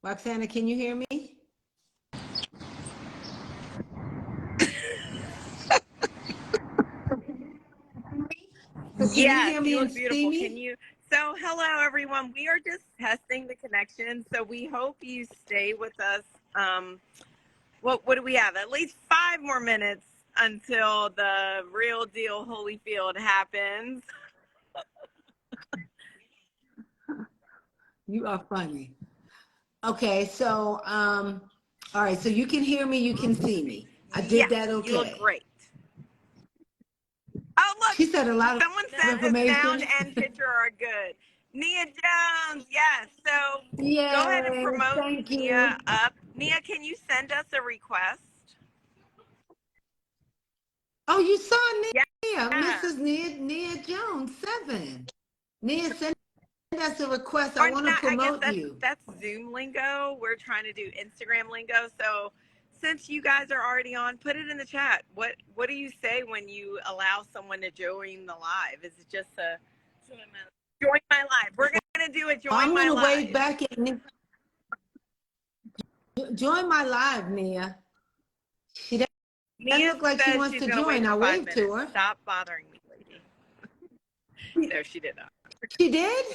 Roxana, can you hear me? So can you Yes, hear me you and look see beautiful. Can me? you? So, hello everyone. We are just testing the connection. So we hope you stay with us. What do we have? At least 5 more minutes until the real deal Holyfield happens. You are funny. Okay, so all right, so you can hear me, you can see me. I did Yes, that you look okay. great. Oh, look, She said a lot of someone said the sound information. and picture are good. Nia Jones, yes. So go ahead and Yay, promote thank you. Nia up. Nia, can you send us a request? Oh, you saw Nia, Yeah. Mrs. Nia Jones, 7. Nia, send us a request. I Or want to not, I guess promote you. that's Zoom lingo. We're trying to do Instagram lingo. So since you guys are already on, put it in the chat. What do you say when you allow someone to join the live? Is it just a join my live? We're gonna do a join I'm my gonna live. wave back in. Join my live, Nia. She doesn't Nia look like she says wants she's to gonna wait join. for I 5 waved to minutes. her. Stop bothering me, lady. No, she did not. She did?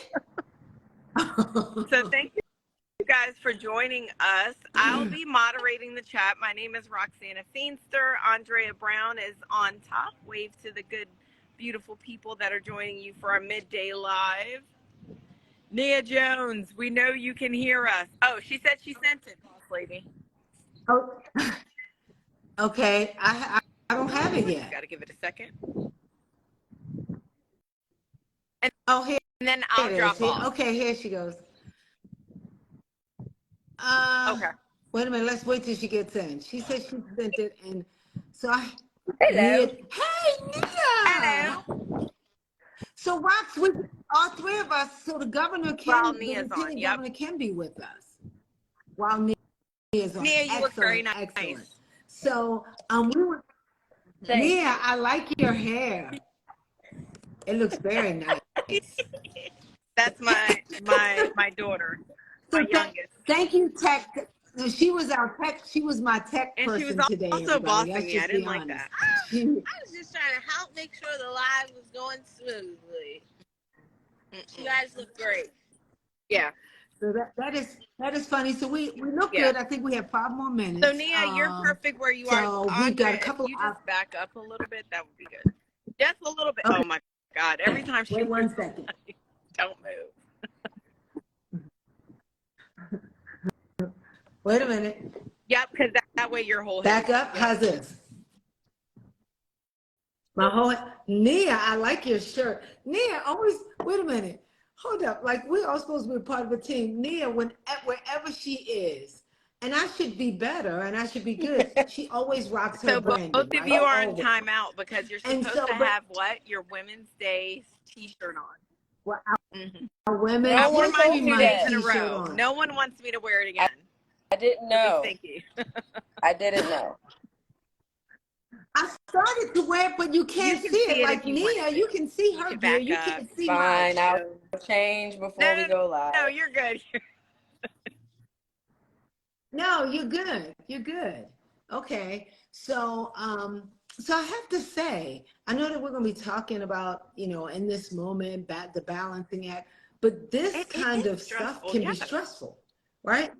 So thank you guys for joining us. I'll be moderating the chat. My name is Roxana Feenster. Andrea Brown is on top. Wave to the good, beautiful people that are joining you for our midday live. Nia Jones, we know you can hear us. Oh, she said she sent it, boss lady. Oh, okay, I don't have it yet. Got to give it a second. Oh, here And then it I'll is. drop off. Okay, here she goes. Okay. Wait a minute. Let's wait till she gets in. She said she sent it, and so I. Hello. Hey, Nia. Hello. So Rox, we all 3 of us. So the governor While the Nia's on, lieutenant yep. governor can be with us while Nia is on. Nia, you look very nice. Excellent. So we were. Thank Nia, you. I like your hair. It looks very nice. That's my daughter, So my youngest. thank you, Tech. She was our tech. She was my tech And she was person today. also Everybody, bossing let's me. I just didn't be like honest. that. She, I was just trying to help make sure the live was going smoothly. You guys look great. Yeah. so that is funny. So we look Yeah. good. I think we have 5 more minutes. So Nia, you're perfect where you are. So Andrea, we've got a couple. if you just back up a little bit, that would be good. Just a little bit. Okay. Oh my God! Every time she Wait 1 second. don't move. Wait a minute. Yep, because that way your whole Back head. up. How's this? My whole Nia, I like your shirt. Nia, always wait a minute. Hold up. Like we're all supposed to be part of a team. Nia, wherever she is, and I should be better and I should be good. She always rocks her So branding. both of right? you are in Always. timeout because you're And supposed so, to have what? Your Women's Day T-shirt on. Well, Mm-hmm. our women, No I wore one mine told me 2 that. days in a T-shirt row. on. No one wants me to wear it again. I didn't know. Thank you. I didn't know. I started to wear it, but you can't can see see it. it Like if you want Nia, to. you can see You her can gear. back You up. can't see Fine, mine. I'll change before we go live. No, you're good. No, you're good. You're good. Okay. So, so I have to say, I know that we're going to be talking about, in this moment, the balancing act, but this kind of stuff can be stressful, right?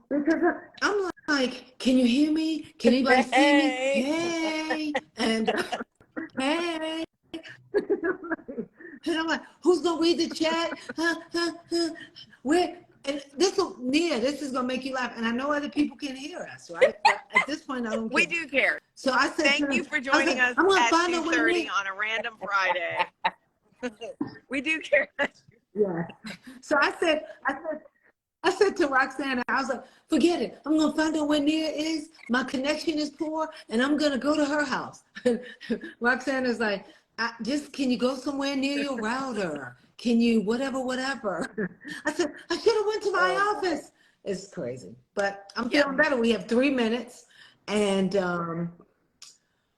Because I'm like, can you hear me? Can anybody see me? Hey, and hey. And I'm like, who's gonna read the chat? Where? And this is gonna make you laugh. And I know other people can hear us, right? But at this point, I don't care. We do care. So I said, Thank you for joining us I'm gonna at find out 2:30 on a random Friday. We do care. Yeah. So I said to Roxanne, I was like, forget it. I'm gonna find out where Nia is. My connection is poor, and I'm gonna go to her house. Roxanne is like, can you go somewhere near your router? Can you whatever? I said, I should have went to my office. It's crazy, but I'm feeling better. We have 3 minutes, and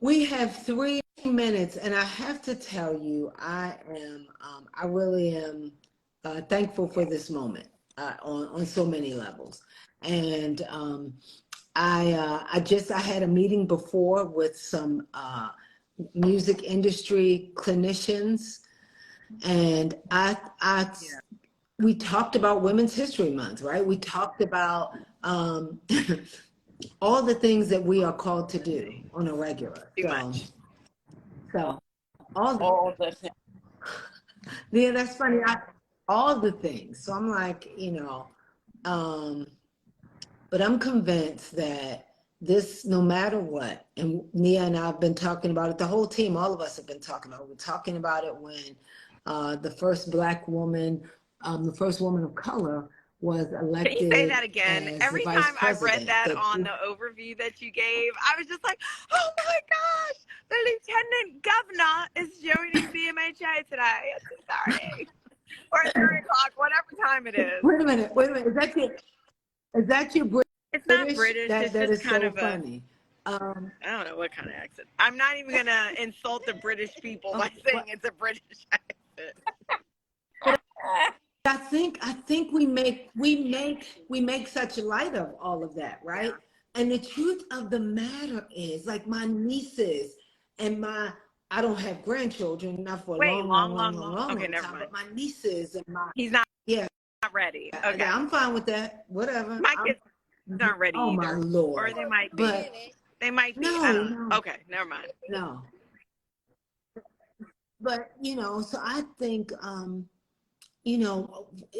we have 3 minutes, and I have to tell you, I really am thankful for this moment. on so many levels. And I had a meeting before with some music industry clinicians, and we talked about Women's History Month, right? We talked about all the things that we are called to do on a regular. Too much. So All the things. yeah, that's funny. All the things. So I'm like, but I'm convinced that this, no matter what, and Nia and I have been talking about it, the whole team, all of us have been talking about it. We're talking about it when the first Black woman, the first woman of color was elected. Can you say that again? Every time I read that on the overview that you gave, I was just like, oh my gosh, the lieutenant governor is joining BMHA today at 2:30 or 3 o'clock, whatever time it is. Wait a minute. Is that your British? It's not British. That it's just just kind so of funny. I don't know what kind of accent. I'm not even gonna insult the British people by saying it's a British accent. I think we make such light of all of that, right? Yeah. And the truth of the matter is, like, my nieces and I don't have grandchildren, not for a long okay, never time, mind. but my nieces and he's not ready. Okay, yeah, I'm fine with that. Whatever. My kids aren't ready either. My Lord. Or they might be. They might be. I don't know. Okay, never mind. No. But so I think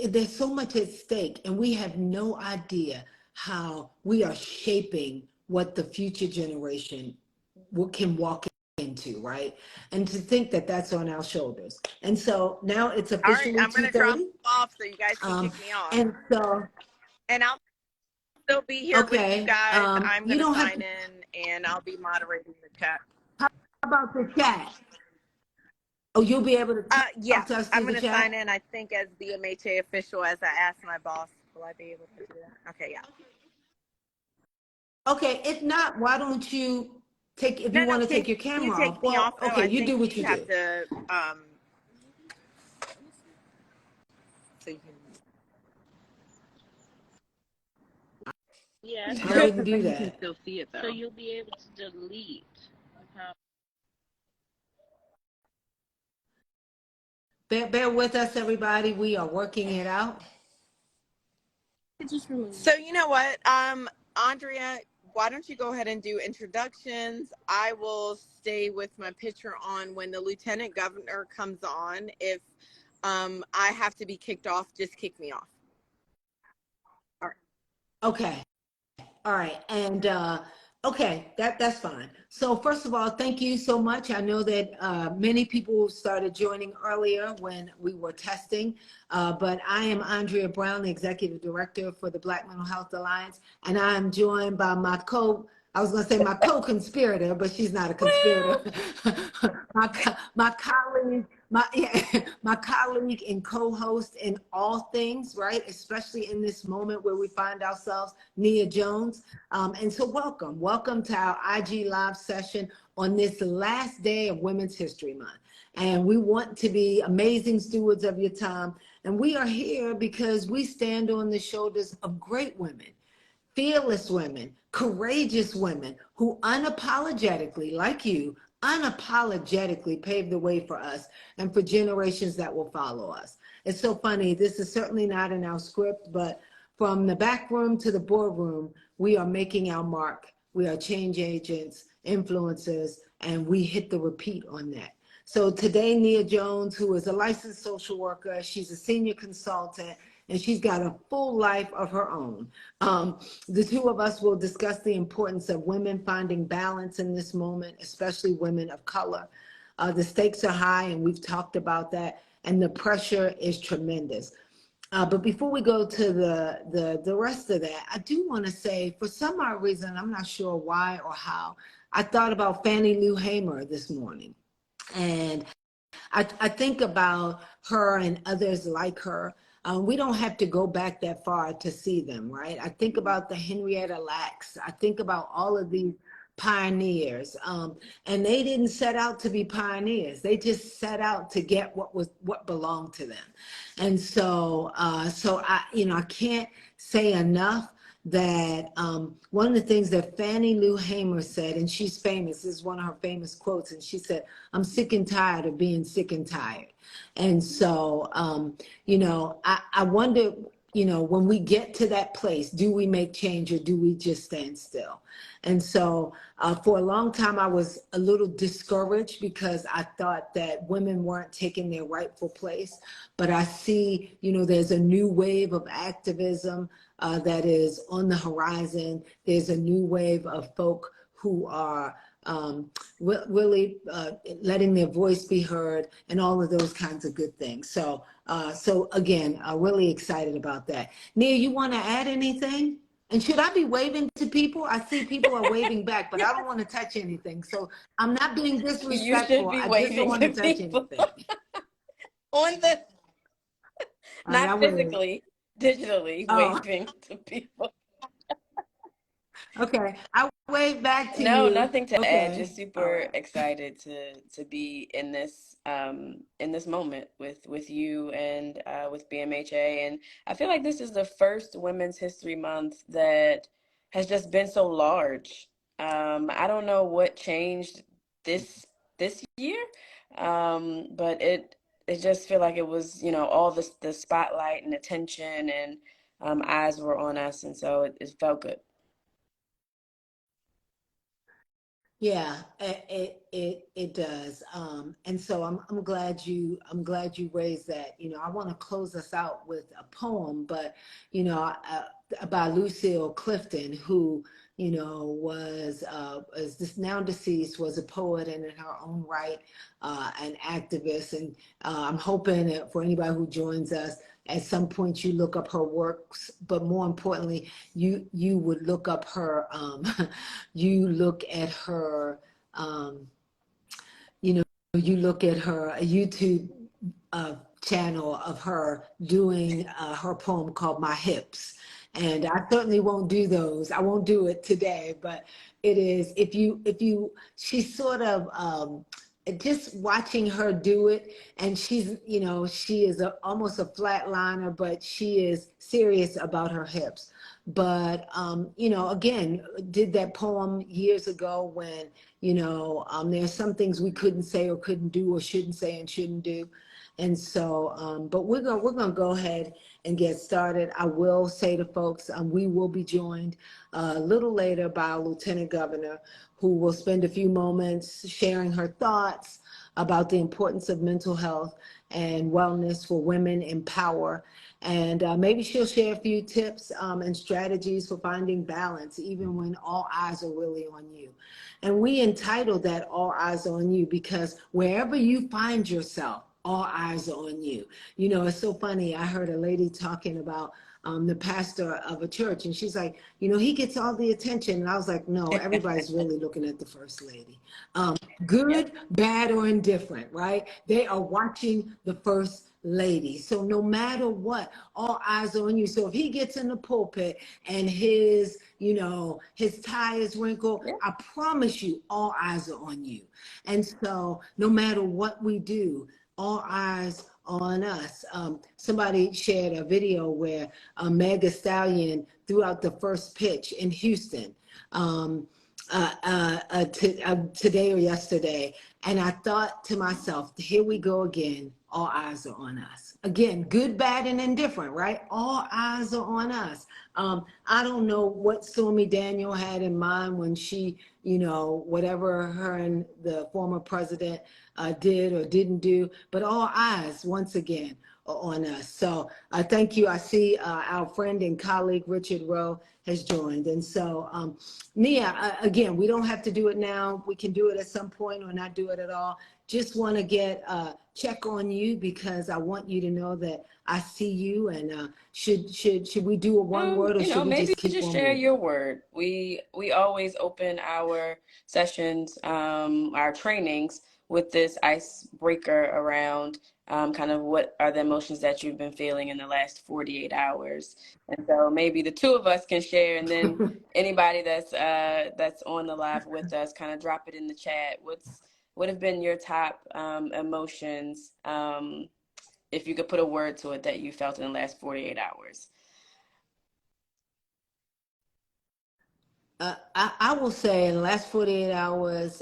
there's so much at stake, and we have no idea how we are shaping what the future generation can walk into, right? And to think that that's on our shoulders. And so now it's officially 2:30. I'm going to drop off so you guys can kick me off. And I'll still be here with you guys. I'm going to sign in, and I'll be moderating the chat. How about the chat? Oh, you'll be able to talk to us through I'm going to the chat? sign in, I think, as BMHA official, as I asked my boss. Will I be able to do that? Okay, yeah. Okay, if not, why don't you take your camera off? Take me off? Okay, you do what you have do. To, so you can... Yes. I wouldn't do that. You can still see it, though. So you'll be able to delete. Bear with us, everybody. We are working it out. So you know what, Andrea, why don't you go ahead and do introductions? I will stay with my picture on when the lieutenant governor comes on. If I have to be kicked off, just kick me off. All right. Okay. All right. And okay, that's fine. So first of all, thank you so much. I know that many people started joining earlier when we were testing, but I am Andrea Brown, the Executive Director for the Black Mental Health Alliance, and I'm joined by my co-conspirator, but she's not a conspirator. my colleague and co-host in all things, right? Especially in this moment where we find ourselves, Nia Jones. And so welcome to our IG Live session on this last day of Women's History Month. And we want to be amazing stewards of your time. And we are here because we stand on the shoulders of great women, fearless women, courageous women who unapologetically, like you, unapologetically paved the way for us and for generations that will follow us. It's so funny. This is certainly not in our script, but from the back room to the boardroom, we are making our mark. We are change agents, influencers, and we hit the repeat on that. So today, Nia Jones, who is a licensed social worker, she's a senior consultant, and she's got a full life of her own. The two of us will discuss the importance of women finding balance in this moment, especially women of color. The stakes are high, and we've talked about that, and the pressure is tremendous. But before we go to the rest of that, I do want to say, for some odd reason, I'm not sure why or how, I thought about Fannie Lou Hamer this morning. And I think about her and others like her. We don't have to go back that far to see them, right? I think about the Henrietta Lacks. I think about all of these pioneers, and they didn't set out to be pioneers. They just set out to get what belonged to them. And so, so I can't say enough that one of the things that Fannie Lou Hamer said, and she's famous, this is one of her famous quotes, and she said, "I'm sick and tired of being sick and tired." And so, I wonder, when we get to that place, do we make change or do we just stand still? And so for a long time, I was a little discouraged because I thought that women weren't taking their rightful place. But I see, there's a new wave of activism that is on the horizon. There's a new wave of folk who are really letting their voice be heard and all of those kinds of good things. So, so again, really excited about that. Nia, you want to add anything? And should I be waving to people? I see people are waving back, but I don't want to touch anything. So I'm not being disrespectful. You should be I just don't waving want to to touch people. anything. On the, not will. physically, digitally Oh. waving to people. Okay, I wave back to you. No, nothing to Okay. add. Just super excited to be in this moment with you and with BMHA. And I feel like this is the first Women's History Month that has just been so large. I don't know what changed this year, but it just feel like it was, all the spotlight and attention and eyes were on us, and so it felt good. Yeah, it does. And so I'm glad you raised that. I want to close us out with a poem, but by Lucille Clifton, who was is this now deceased, was a poet and in her own right an activist. And I'm hoping that for anybody who joins us, at some point you look up her works, but more importantly, you would look up her, you look at her, you look at her YouTube channel of her doing her poem called My Hips. And I certainly won't do those. I won't do it today, but it is, she's sort of, just watching her do it, and she's, she is almost a flatliner, but she is serious about her hips. But, again, did that poem years ago when, there's some things we couldn't say or couldn't do or shouldn't say and shouldn't do. And so, but we're gonna go ahead and get started. I will say to folks, we will be joined a little later by our Lieutenant Governor, who will spend a few moments sharing her thoughts about the importance of mental health and wellness for women in power. And maybe she'll share a few tips and strategies for finding balance, even when all eyes are really on you. And we entitled that All Eyes on You because wherever you find yourself, all eyes are on you. It's so funny. I heard a lady talking about the pastor of a church, and she's like, he gets all the attention. And I was like, no, everybody's really looking at the first lady. Good, bad, or indifferent, right? They are watching the first lady. So no matter what, all eyes are on you. So if he gets in the pulpit and his tie is wrinkled, I promise you, all eyes are on you. And so no matter what we do, all eyes on us. Somebody shared a video where Meg Thee Stallion threw out the first pitch in Houston today or yesterday. And I thought to myself, here we go again. All eyes are on us. Again, good, bad, and indifferent, right? All eyes are on us. I don't know what Stormy Daniel had in mind when she, whatever her and the former president did or didn't do, but all eyes, once again, are on us. So thank you. I see our friend and colleague, Richard Rowe, has joined. And so, Nia, again, we don't have to do it now. We can do it at some point or not do it at all. Just want to get check on you because I want you to know that I see you. And should we do a one word or should we maybe just keep just on share moving? your word. We always open our sessions, our trainings with this icebreaker around kind of what are the emotions that you've been feeling in the last 48 hours. And so maybe the two of us can share, and then anybody that's on the live with us, kind of drop it in the chat. What have been your top emotions, if you could put a word to it, that you felt in the last 48 hours? I will say in the last 48 hours,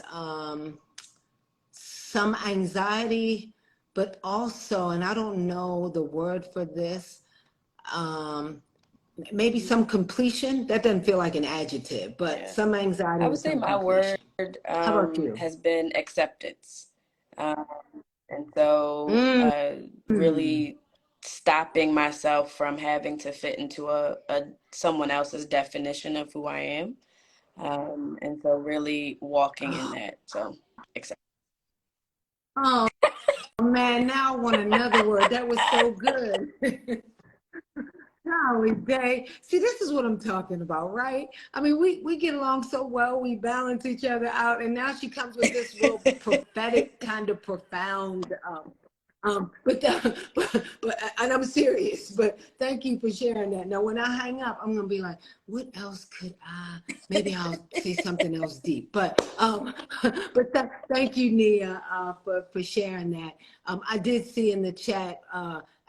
some anxiety, but also, and I don't know the word for this, maybe some completion. That doesn't feel like an adjective, but Yeah. some anxiety I and would say some my completion. word How about you? has been acceptance. And so Mm. really stopping myself from having to fit into a someone else's definition of who I am. And so really walking in that. So accept. Oh man, now I want another word. That was so good. Golly day. See, this is what I'm talking about, right? I mean, we get along so well, we balance each other out, and now she comes with this real prophetic kind of profound but and I'm serious, but thank you for sharing that. Now when I hang up, I'm gonna be like, what else could maybe I'll say something else deep. But thank you, Nia, for sharing that. I did see in the chat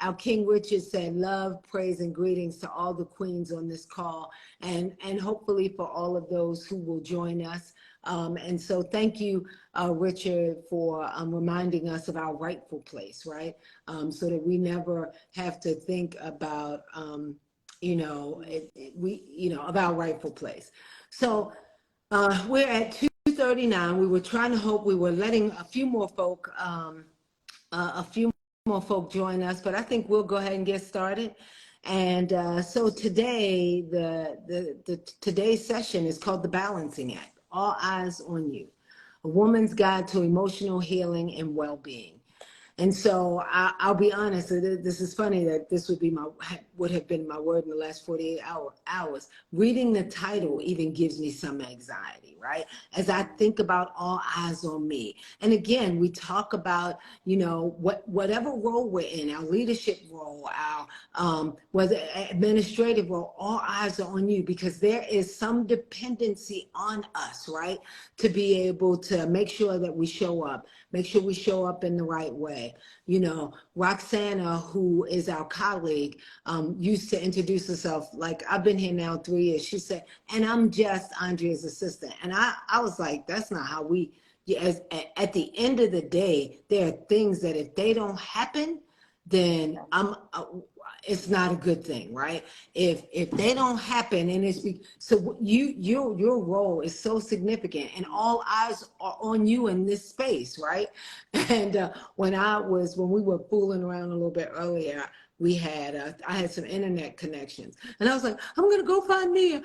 our King Richard said, love, praise, and greetings to all the queens on this call, and hopefully for all of those who will join us. And so thank you, Richard, for reminding us of our rightful place, right? So that we never have to think about, of our rightful place. So we're at 2:39. We were trying to hope we were letting a few more folk join us, but I think we'll go ahead and get started. And so today, today's session is called The Balancing Act, All Eyes on You, a woman's guide to emotional healing and well-being. And so I'll be honest, this is funny that this would have been my word in the last 48 hours. Reading the title even gives me some anxiety, right? As I think about all eyes on me. And again, we talk about, whatever role we're in, our leadership role, our whether administrative role, all eyes are on you, because there is some dependency on us, right? To be able to make sure that we show up. Make sure we show up in the right way. Roxana, who is our colleague, used to introduce herself like, I've been here now 3 years. She said, and I'm just Andrea's assistant. And I was like, that's not how at the end of the day, there are things that if they don't happen, then it's not a good thing, right? If they don't happen, and so your role is so significant, and all eyes are on you in this space, right? And when we were fooling around a little bit earlier, I had some internet connections, and I was like, I'm gonna go find Nia,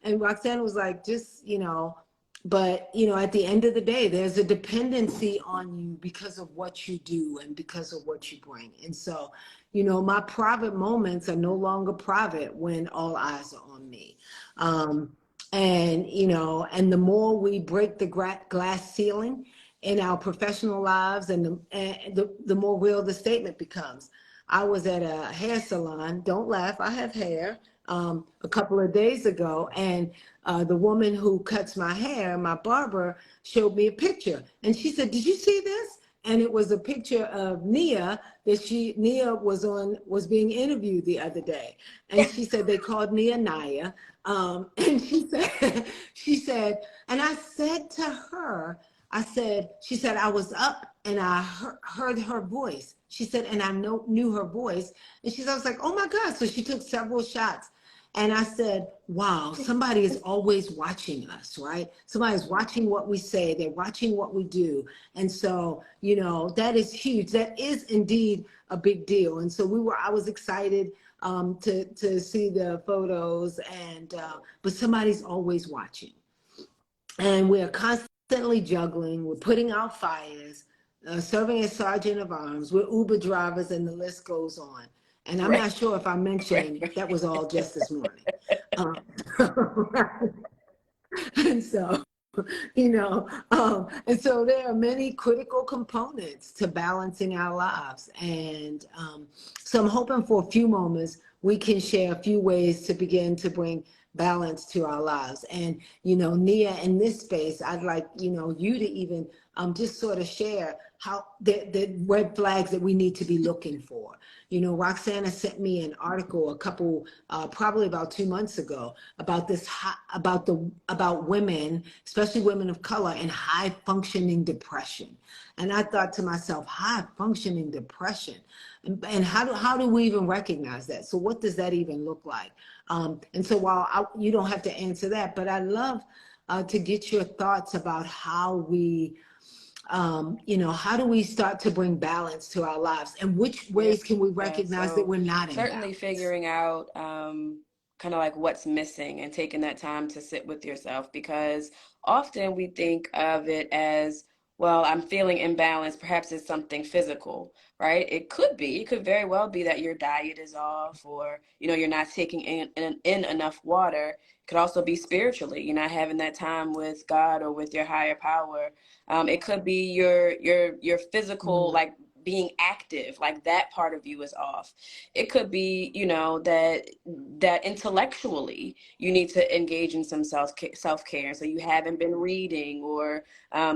and Roxanne was like, just but at the end of the day, there's a dependency on you because of what you do and because of what you bring. And so my private moments are no longer private when all eyes are on me. And the more we break the glass ceiling in our professional lives, and the more real the statement becomes. I was at a hair salon, don't laugh, I have hair, a couple of days ago, and the woman who cuts my hair, my barber, showed me a picture, and she said, did you see this? And it was a picture of Nia Nia was being interviewed the other day, and she said they called Nia Naya, and she said, and I said to her, she said, I was up and I heard her voice. She said, and I knew her voice, and I was like, oh my God. So she took several shots. And I said, wow, somebody is always watching us, right? Somebody's watching what we say. They're watching what we do. And so, that is huge. That is indeed a big deal. And so I was excited to see the photos, but somebody's always watching. And we're constantly juggling. We're putting out fires, serving as sergeant of arms. We're Uber drivers, and the list goes on. And I'm not sure if I mentioned that was all just this morning. And so And so there are many critical components to balancing our lives. And so I'm hoping for a few moments we can share a few ways to begin to bring balance to our lives. And, Nia, in this space, I'd like, you to even just sort of share how the red flags that we need to be looking for. Roxana sent me an article a couple, probably about 2 months ago, about about women, especially women of color, and high functioning depression. And I thought to myself, high functioning depression, and how do we even recognize that? So what does that even look like? And so while you don't have to answer that, but I'd love to get your thoughts about how we how do we start to bring balance to our lives, and which ways can we recognize that So we're not in certainly balance? figuring out kind of like what's missing and taking that time to sit with yourself, because often we think of it as, well, I'm feeling imbalanced. Perhaps it's something physical, right? It could be. It could very well be that your diet is off, or you're not taking in enough water. It could also be spiritually. You're not having that time with God or with your higher power. It could be your physical, like being active, like that part of you is off. It could be, that intellectually you need to engage in some self-care. So you haven't been reading or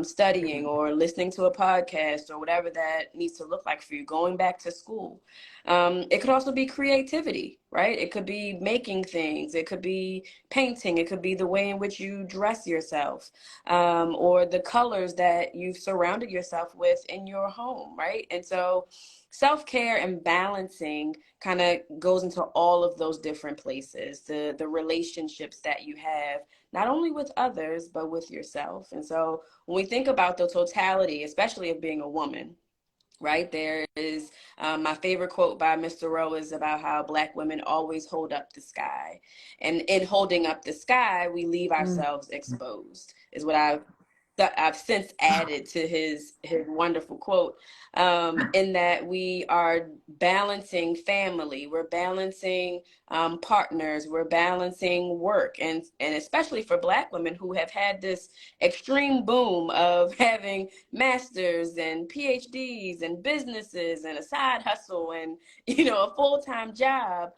studying or listening to a podcast or whatever that needs to look like for you, going back to school. It could also be creativity, right? It could be making things. It could be painting. It could be the way in which you dress yourself, or the colors that you've surrounded yourself with in your home, right? And so self-care and balancing kind of goes into all of those different places, the relationships that you have, not only with others, but with yourself. And so when we think about the totality, especially of being a woman, right, there is my favorite quote by Mr. Rowe is about how Black women always hold up the sky. And in holding up the sky, we leave ourselves exposed, is what I've since added to his wonderful quote, in that we are balancing family, we're balancing partners, we're balancing work, and especially for Black women who have had this extreme boom of having masters and PhDs and businesses and a side hustle and a full-time job.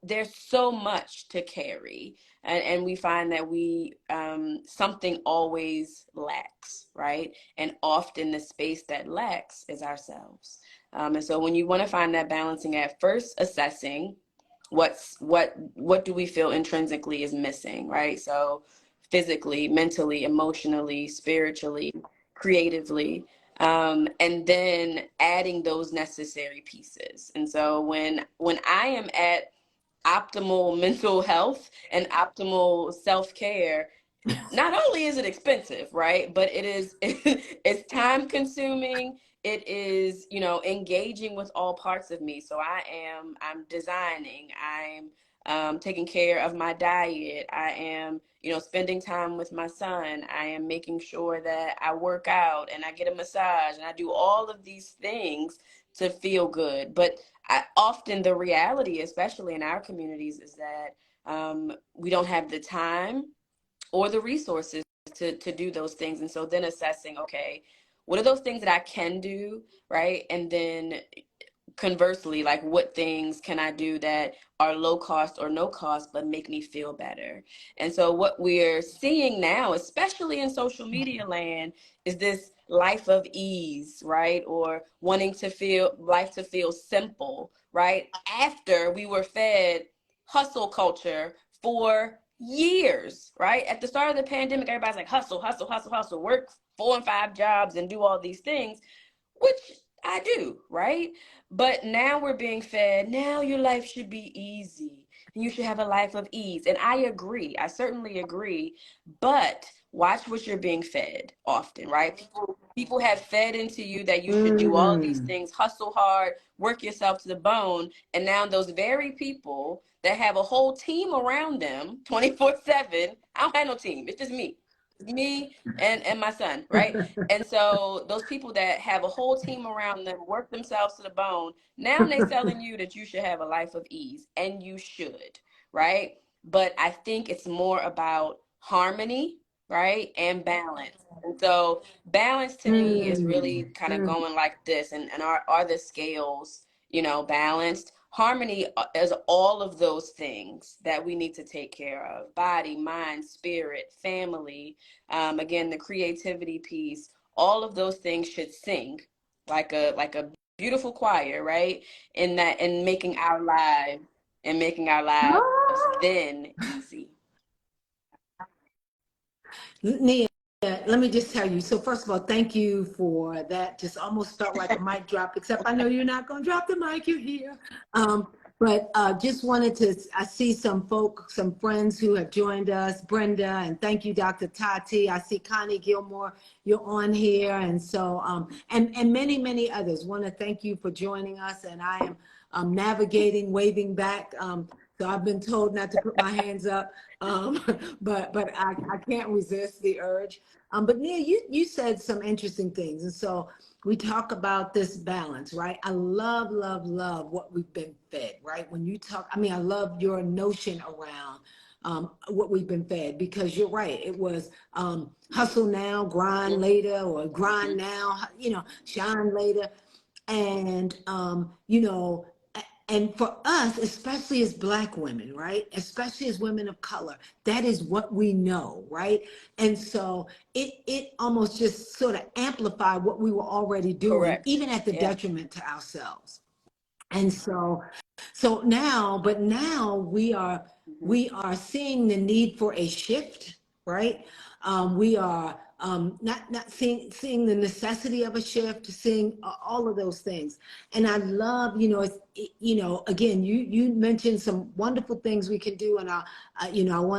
There's so much to carry, and we find that we something always lacks, right? And often the space that lacks is ourselves. And so when you want to find that balancing act, first assessing what do we feel intrinsically is missing, right? So physically, mentally, emotionally, spiritually, creatively, and then adding those necessary pieces. And so when I am at optimal mental health and optimal self-care, not only is it expensive, right, but it is it's time consuming. It is, engaging with all parts of me. So I'm designing, I'm taking care of my diet, I am, spending time with my son, I am making sure that I work out and I get a massage and I do all of these things to feel good. But often the reality, especially in our communities, is that we don't have the time or the resources to do those things. And so then assessing, okay, what are those things that I can do, right? And then conversely, like, what things can I do that are low cost or no cost but make me feel better? And so what we're seeing now, especially in social media land, is this life of ease, right? Or wanting to feel life to feel simple, right? After we were fed hustle culture for years, right? At the start of the pandemic, everybody's like, hustle, hustle, hustle, hustle, work 4 and 5 jobs and do all these things, which I do, right? But now we're being fed, now your life should be easy. You should have a life of ease. And I agree. I certainly agree. But watch what you're being fed often, right? People have fed into you that you should do all of these things, hustle hard, work yourself to the bone. And now those very people that have a whole team around them 24/7, I don't have no team. It's just me and my son, right? And so those people that have a whole team around them, work themselves to the bone, now they're telling you that you should have a life of ease, and you should, right? But I think it's more about harmony right? And balance. And so balance to me is really kind of going like this. And are the scales, you know, balanced? Harmony is all of those things that we need to take care of: body, mind, spirit, family. Again, the creativity piece. All of those things should sing like a beautiful choir, right? In that, in making our lives then easy. Nia, let me just tell you. So first of all, thank you for that. Just almost felt like a mic drop, except I know you're not going to drop the mic. You're here. But just wanted to, I see some folk, some friends who have joined us, Brenda, and thank you, Dr. Tati. I see Connie Gilmore, you're on here. And so, and many, many others. Want to thank you for joining us. And I am navigating, waving back. So I've been told not to put my hands up, but I can't resist the urge. But Nia, you said some interesting things. And so we talk about this balance, right? I love, love, love what we've been fed, right? When you talk, I mean, I love your notion around what we've been fed, because you're right. It was hustle now, grind later, or grind now, you know, shine later. And, you know, and for us, especially as Black women, right? Especially as women of color, that is what we know, right? And so it almost just sort of amplified what we were already doing, Correct. even at the Yeah. detriment to ourselves. And so now, but now we are seeing the need for a shift, right? We are not seeing the necessity of a shift, seeing all of those things. And I love, you know, you know, again, you mentioned some wonderful things we can do, and you know,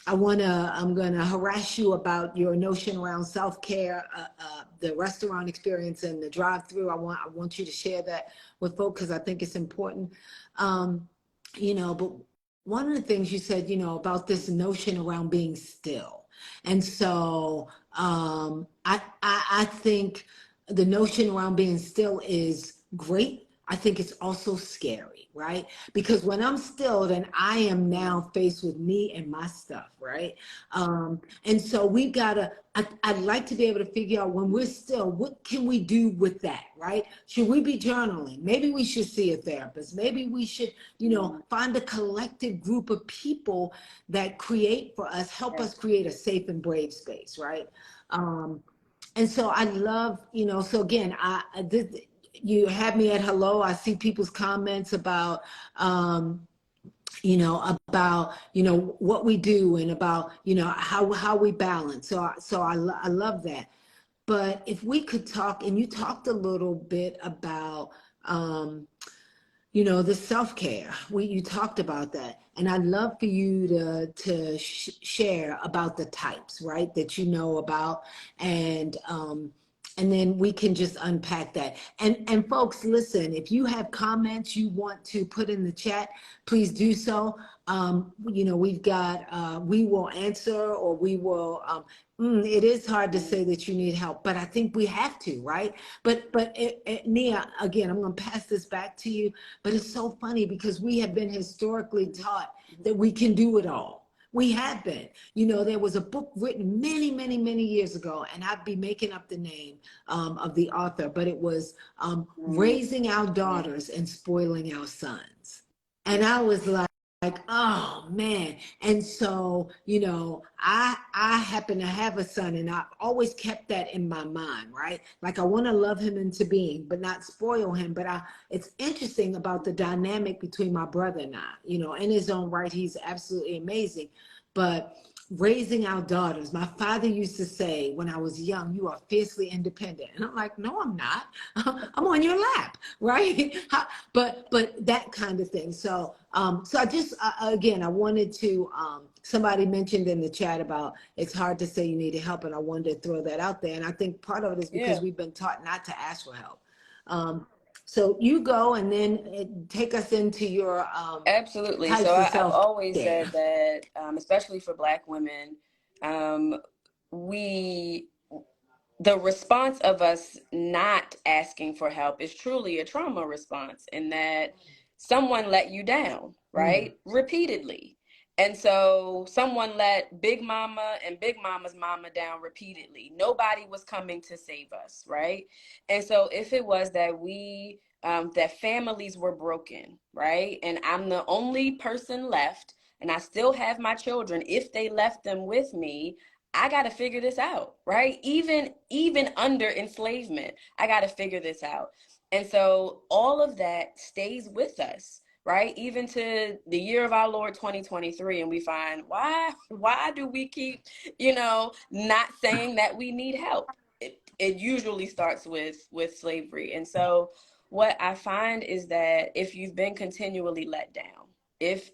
I'm gonna harass you about your notion around self-care, the restaurant experience and the drive-through. I want you to share that with folks, because I think it's important. You know, but one of the things you said, you know, about this notion around being still. And so I think the notion around being still is great. I think it's also scary, right? Because when I'm still, then I am now faced with me and my stuff, right? And so we've got to, I'd like to be able to figure out, when we're still, what can we do with that, right? Should we be journaling? Maybe we should see a therapist. Maybe we should, you know, find a collective group of people that create for us, help us create a safe and brave space, right? And so I love, you know, so again, you have me at hello. I see people's comments about, you know, about, you know, what we do, and about, you know, how we balance. So I love that. But if we could talk, and you talked a little bit about, you know, the self-care. You talked about that, and I'd love for you to share about the types, right, that you know about, and then we can just unpack that. And folks, listen, if you have comments you want to put in the chat, please do so. You know, we've got, we will answer, or we will, it is hard to say that you need help, but I think we have to, right? But Nia, again, I'm going to pass this back to you, but it's so funny because we have been historically taught that we can do it all. We have been. You know, there was a book written many, many, many years ago, and I'd be making up the name of the author, but it was Raising Our Daughters and Spoiling Our Sons. And I was like, oh man. And so, you know, I happen to have a son, and I've always kept that in my mind, right? Like, I want to love him into being, but not spoil him. But it's interesting about the dynamic between my brother and I, you know, in his own right, he's absolutely amazing. But raising our daughters, my father used to say when I was young, you are fiercely independent. And I'm like, no, I'm not. I'm on your lap, right? But that kind of thing. So so I just again, I wanted to, somebody mentioned in the chat about it's hard to say you need help, and I wanted to throw that out there. And I think part of it is because we've been taught not to ask for help. So you go, and then take us into your Absolutely. types So of I've always self-care. said that, especially for Black women, we the response of us not asking for help is truly a trauma response, in that someone let you down, right? Repeatedly. And so someone let Big Mama and Big Mama's mama down repeatedly. Nobody was coming to save us, right? And so if it was that that families were broken, right? And I'm the only person left, and I still have my children, if they left them with me, I got to figure this out, right? Even under enslavement, I got to figure this out. And so all of that stays with us, right? Even to the year of our Lord 2023, and we find why do we keep, not saying that we need help? It usually starts with slavery. And so what I find is that if you've been continually let down, if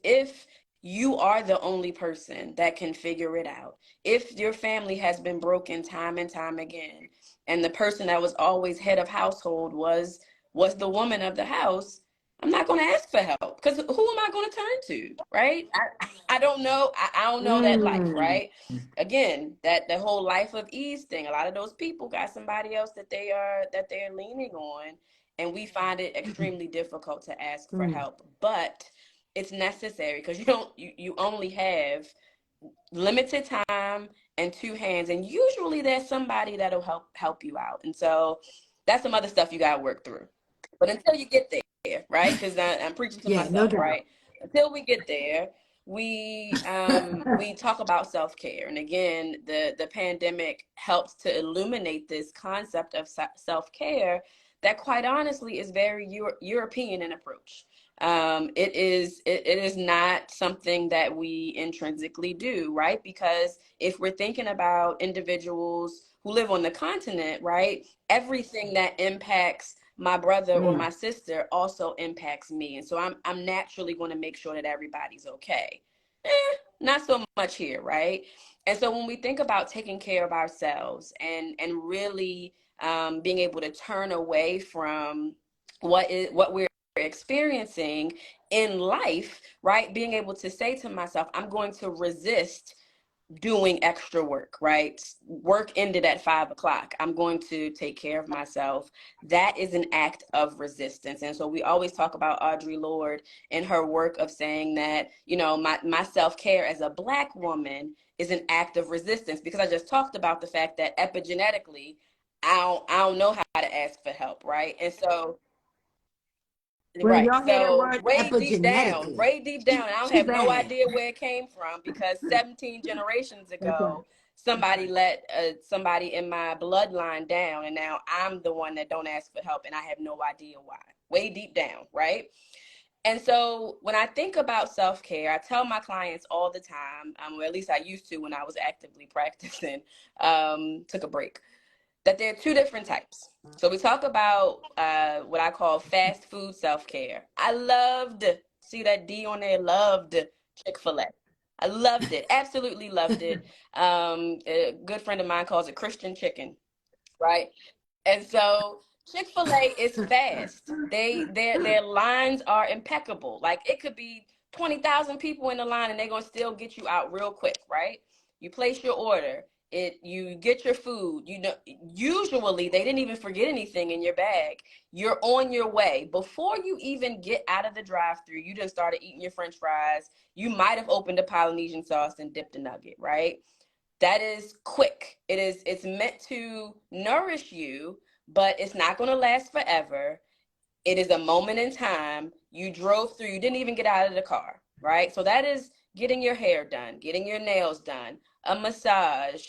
you are the only person that can figure it out, if your family has been broken time and time again, and the person that was always head of household was the woman of the house, I'm not going to ask for help, because who am I going to turn to, right? I don't know. I don't know that life, Mm. right? Again, that the whole life of ease thing. A lot of those people got somebody else that they're leaning on, and we find it extremely difficult to ask for Mm. help. But it's necessary, because you only have limited time and two hands, and usually there's somebody that'll help you out. And so that's some other stuff you got to work through. But until you get there, right? Because I'm preaching to Yeah, no myself, doubt. right? Until we get there, we talk about self-care. And again, the pandemic helps to illuminate this concept of self-care that, quite honestly, is very European in approach. It is not something that we intrinsically do, right? Because if we're thinking about individuals who live on the continent, right, everything that impacts my brother or Mm. my sister also impacts me. And so I'm naturally going to make sure that everybody's okay. Not so much here, right? And so when we think about taking care of ourselves and really being able to turn away from what we're experiencing in life, right? Being able to say to myself, I'm going to resist doing extra work, right? Work ended at 5 o'clock. I'm going to take care of myself. That is an act of resistance. And so we always talk about Audre Lorde and her work of saying that, my self-care as a Black woman is an act of resistance, because I just talked about the fact that epigenetically, I don't know how to ask for help, right? And so When right. y'all hear that So word epigenetically, way deep down, and I don't she have no bad. idea where it came from, because 17 generations That's right. ago, somebody let somebody in my bloodline down, and now I'm the one that don't ask for help, and I have no idea why. Way deep down, right? And so when I think about self-care, I tell my clients all the time, or at least I used to when I was actively practicing, took a break, that there are two different types. So we talk about what I call fast food self-care. I loved, see that D on there, loved Chick-fil-A. I loved it, absolutely loved it. A good friend of mine calls it Christian chicken, right? And so Chick-fil-A is fast. Their lines are impeccable. Like, it could be 20,000 people in the line and they're gonna still get you out real quick, right? You place your order, you get your food. Usually they didn't even forget anything in your bag. You're on your way. Before you even get out of the drive-thru, you just started eating your French fries. You might have opened a Polynesian sauce and dipped a nugget, right? That is quick. It's meant to nourish you, but it's not going to last forever. It is a moment in time. You drove through, you didn't even get out of the car, right? So that is getting your hair done, getting your nails done, a massage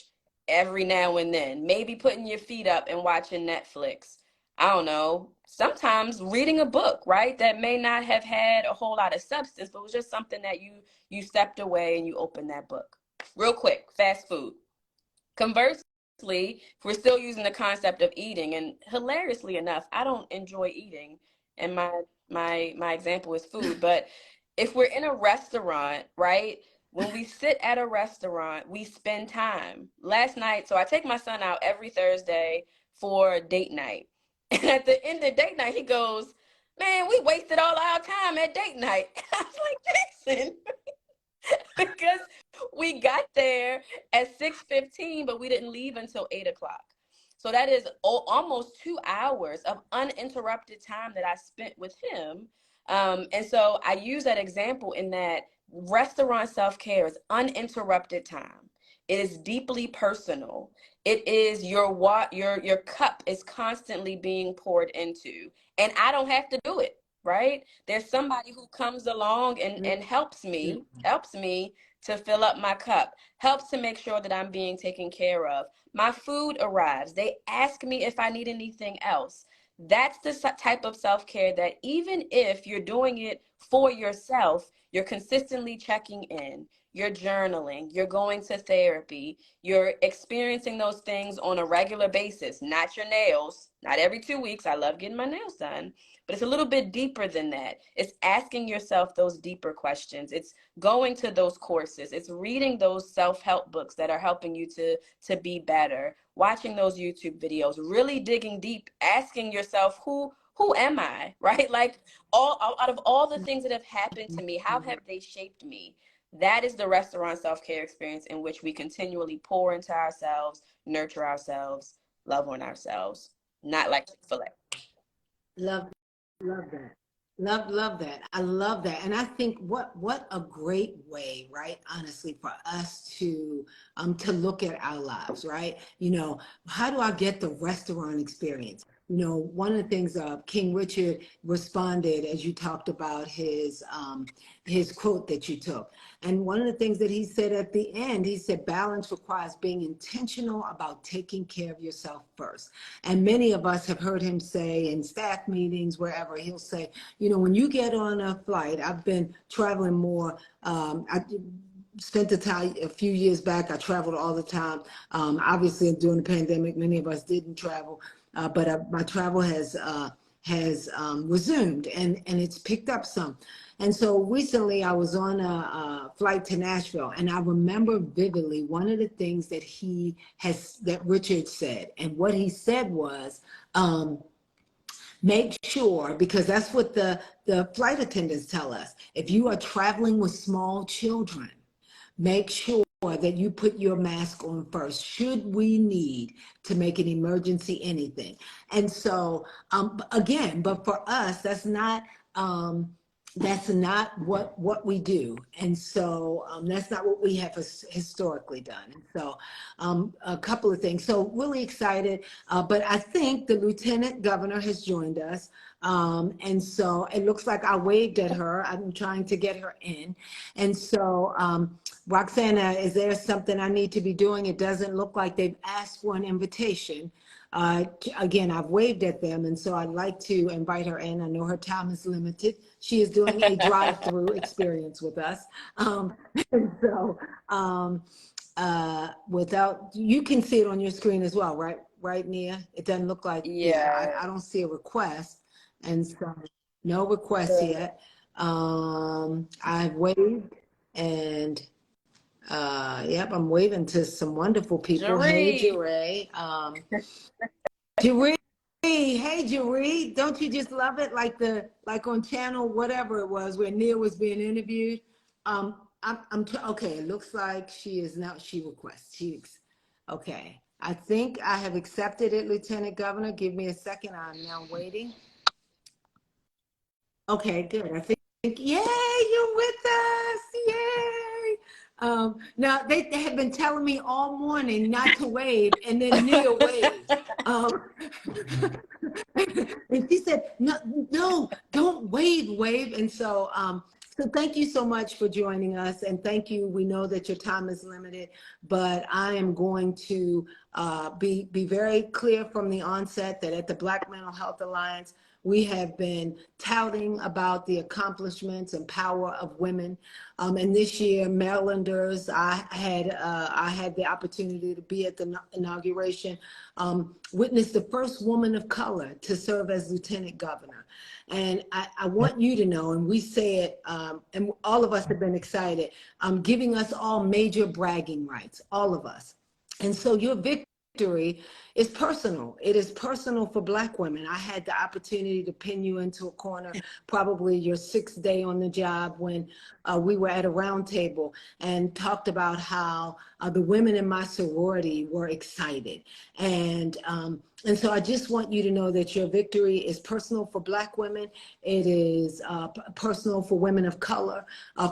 every now and then, maybe putting your feet up and watching Netflix. I don't know, sometimes reading a book, right? That may not have had a whole lot of substance, but it was just something that you stepped away and you opened that book. Real quick, fast food. Conversely, if we're still using the concept of eating, and hilariously enough, I don't enjoy eating, and my example is food, but if we're in a restaurant, right? When we sit at a restaurant, we spend time. Last night, so I take my son out every Thursday for date night. And at the end of date night, he goes, "Man, we wasted all our time at date night." I was like, "Jason," because we got there at 6:15, but we didn't leave until 8 o'clock. So that is almost 2 hours of uninterrupted time that I spent with him. And so I use that example in that restaurant self-care is uninterrupted time. It is deeply personal. It is your cup is constantly being poured into, and I don't have to do it, right? There's somebody who comes along and helps me to fill up my cup, helps to make sure that I'm being taken care of. My food arrives. They ask me if I need anything else. That's the type of self-care that even if you're doing it for yourself, you're consistently checking in, you're journaling, you're going to therapy, you're experiencing those things on a regular basis, not your nails, not every 2 weeks. I love getting my nails done, but it's a little bit deeper than that. It's asking yourself those deeper questions. It's going to those courses. It's reading those self-help books that are helping you to be better, watching those YouTube videos, really digging deep, asking yourself, who am I, right? Like, all out of all the things that have happened to me, how have they shaped me? That is the restaurant self-care experience, in which we continually pour into ourselves, nurture ourselves, love on ourselves, not like Chick-fil-A. Love, love that. Love that. I love that. And I think what a great way, right? Honestly, for us to look at our lives, right? You know, how do I get the restaurant experience? You know, one of the things King Richard responded as you talked about his quote that you took. And one of the things that he said at the end, he said, balance requires being intentional about taking care of yourself first. And many of us have heard him say in staff meetings, wherever, he'll say, you know, when you get on a flight, I've been traveling more. I spent the time a few years back, I traveled all the time. Obviously, during the pandemic, many of us didn't travel, but my travel has resumed and it's picked up some. And so recently I was on a flight to Nashville, and I remember vividly one of the things that Richard said. And what he said was, make sure, because that's what the flight attendants tell us, if you are traveling with small children, make sure that you put your mask on first, should we need to make an emergency anything. And so, again, but for us, that's not what we do. And so that's not what we have historically done. And so a couple of things. So really excited, but I think the Lieutenant Governor has joined us. And so it looks like I waved at her. I'm trying to get her in. And so Roxana, is there something I need to be doing? It doesn't look like they've asked for an invitation. Again, I've waved at them, and so I'd like to invite her in. I know her time is limited. She is doing a drive-through experience with us. And so you can see it on your screen as well, right? Right, Nia? It doesn't look like, Yeah. I don't see a request. And so no request yet. I've waved, and yep, I'm waving to some wonderful people. Hey, Jeree. Jeree, hey, Jeree. Don't you just love it? Like on channel, whatever it was, where Nia was being interviewed. Okay, it looks like she requests. Okay. I think I have accepted it, Lieutenant Governor. Give me a second. I'm now waiting. Okay, good. I think, yay, you're with us. Yay. Now, they have been telling me all morning not to wave, and then Nia waved. And she said, no, don't wave. And so, so thank you so much for joining us, and thank you. We know that your time is limited, but I am going to be very clear from the onset that at the Black Mental Health Alliance, we have been touting about the accomplishments and power of women. And this year, Marylanders, I had the opportunity to be at the inauguration, witnessed the first woman of color to serve as Lieutenant Governor. And I want you to know, and we say it, and all of us have been excited, giving us all major bragging rights, all of us. And so your victory is personal. It is personal for Black women. I had the opportunity to pin you into a corner, probably your 6th day on the job, when we were at a round table and talked about how the women in my sorority were excited. And so I just want you to know that your victory is personal for Black women. It is personal for women of color,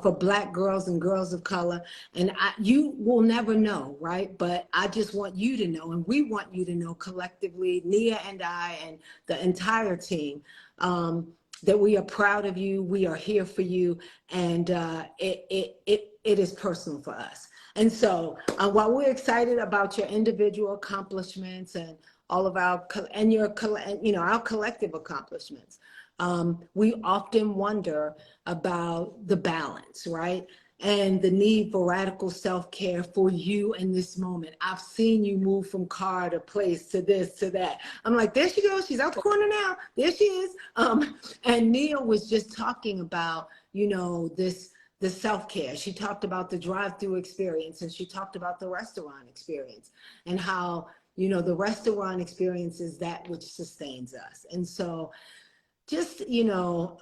for Black girls and girls of color. And you will never know, right? But I just want you to know, and we want you to know collectively, Nia and I and the entire team, that we are proud of you. We are here for you. And it is personal for us. And so while we're excited about your individual accomplishments and all of our, and your, you know, our collective accomplishments, we often wonder about the balance, right? And the need for radical self-care for you in this moment. I've seen you move from car to place to this to that. I'm like, there she goes. She's out the corner now. There she is. And Nia was just talking about, you know, the self-care. She talked about the drive-through experience, and she talked about the restaurant experience, and how, you know, the restaurant experience is that which sustains us. And so just, you know,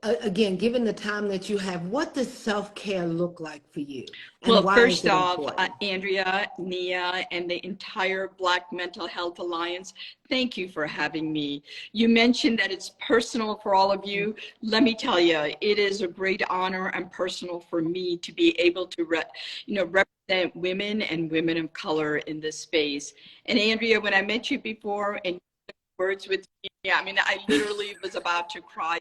again, given the time that you have, what does self-care look like for you? And well, why first is it off, important? Andrea, Nia, and the entire Black Mental Health Alliance, thank you for having me. You mentioned that it's personal for all of you. Let me tell you, it is a great honor and personal for me to be able to represent women and women of color in this space. And Andrea, when I met you before and words with me, I mean, I literally was about to cry.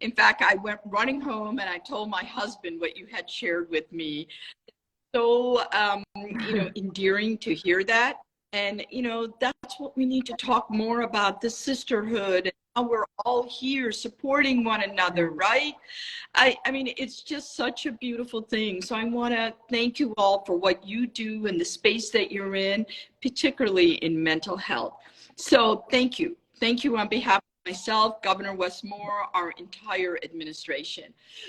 In fact, I went running home and I told my husband what you had shared with me. So, you know, endearing to hear that. And, you know, that's what we need to talk more about, the sisterhood, and how we're all here supporting one another, right? I mean, it's just such a beautiful thing. So I want to thank you all for what you do in the space that you're in, particularly in mental health. So thank you. Thank you on behalf of myself, Governor Westmore, our entire administration.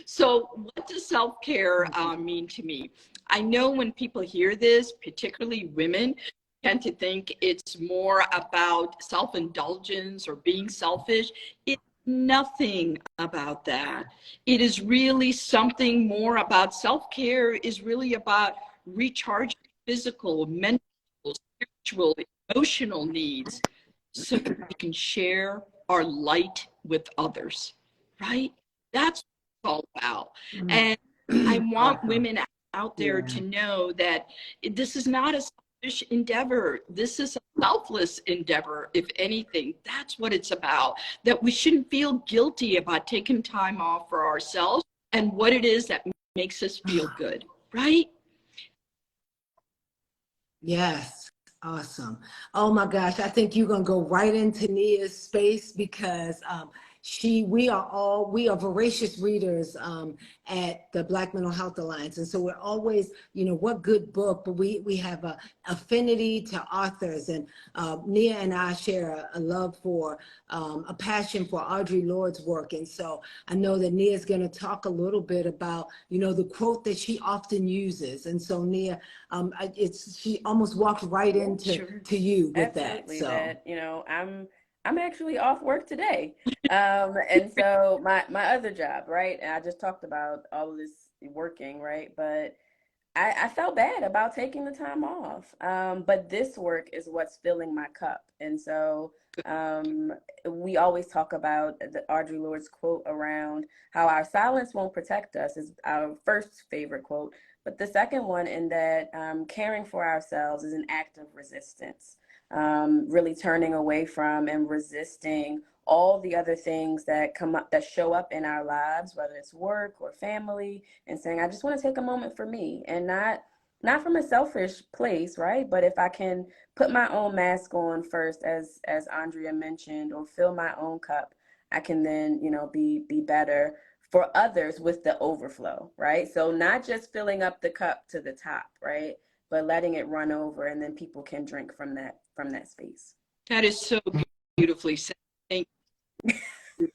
So what does self-care mean to me? I know when people hear this, particularly women, tend to think it's more about self-indulgence or being selfish. It's nothing about that. It is really something more about self-care is really about recharging physical, mental, spiritual, emotional needs so that we can share our light with others, right? That's what it's all about. And I want women out there to know that this is not a selfish endeavor. This is a selfless endeavor, if anything. That's what it's about, that we shouldn't feel guilty about taking time off for ourselves and what it is that makes us feel good, right? Yes. Awesome. Oh my gosh. I think you're going to go right into Nia's space because we are voracious readers at the Black Mental Health Alliance. And so we're always, you know, what good book, but we have a affinity to authors, and Nia and I share a love for, a passion for Audre Lorde's work. And so I know that Nia's going to talk a little bit about, you know, the quote that she often uses. And so Nia, she almost walked right into to you with Absolutely, that. So that, you know, I'm actually off work today. And so my other job, right? And I just talked about all of this working, right? But I felt bad about taking the time off. But this work is what's filling my cup. And so we always talk about the Audre Lorde's quote around how our silence won't protect us is our first favorite quote. But the second one, in that caring for ourselves is an act of resistance, really turning away from and resisting all the other things that come up, that show up in our lives, whether it's work or family, and saying, I just want to take a moment for me, and not from a selfish place, right? But if I can put my own mask on first, as Andrea mentioned, or fill my own cup, I can then, you know, be better for others with the overflow, right? So not just filling up the cup to the top, right? But letting it run over, and then people can drink from that space. That is so beautifully said. Thank you.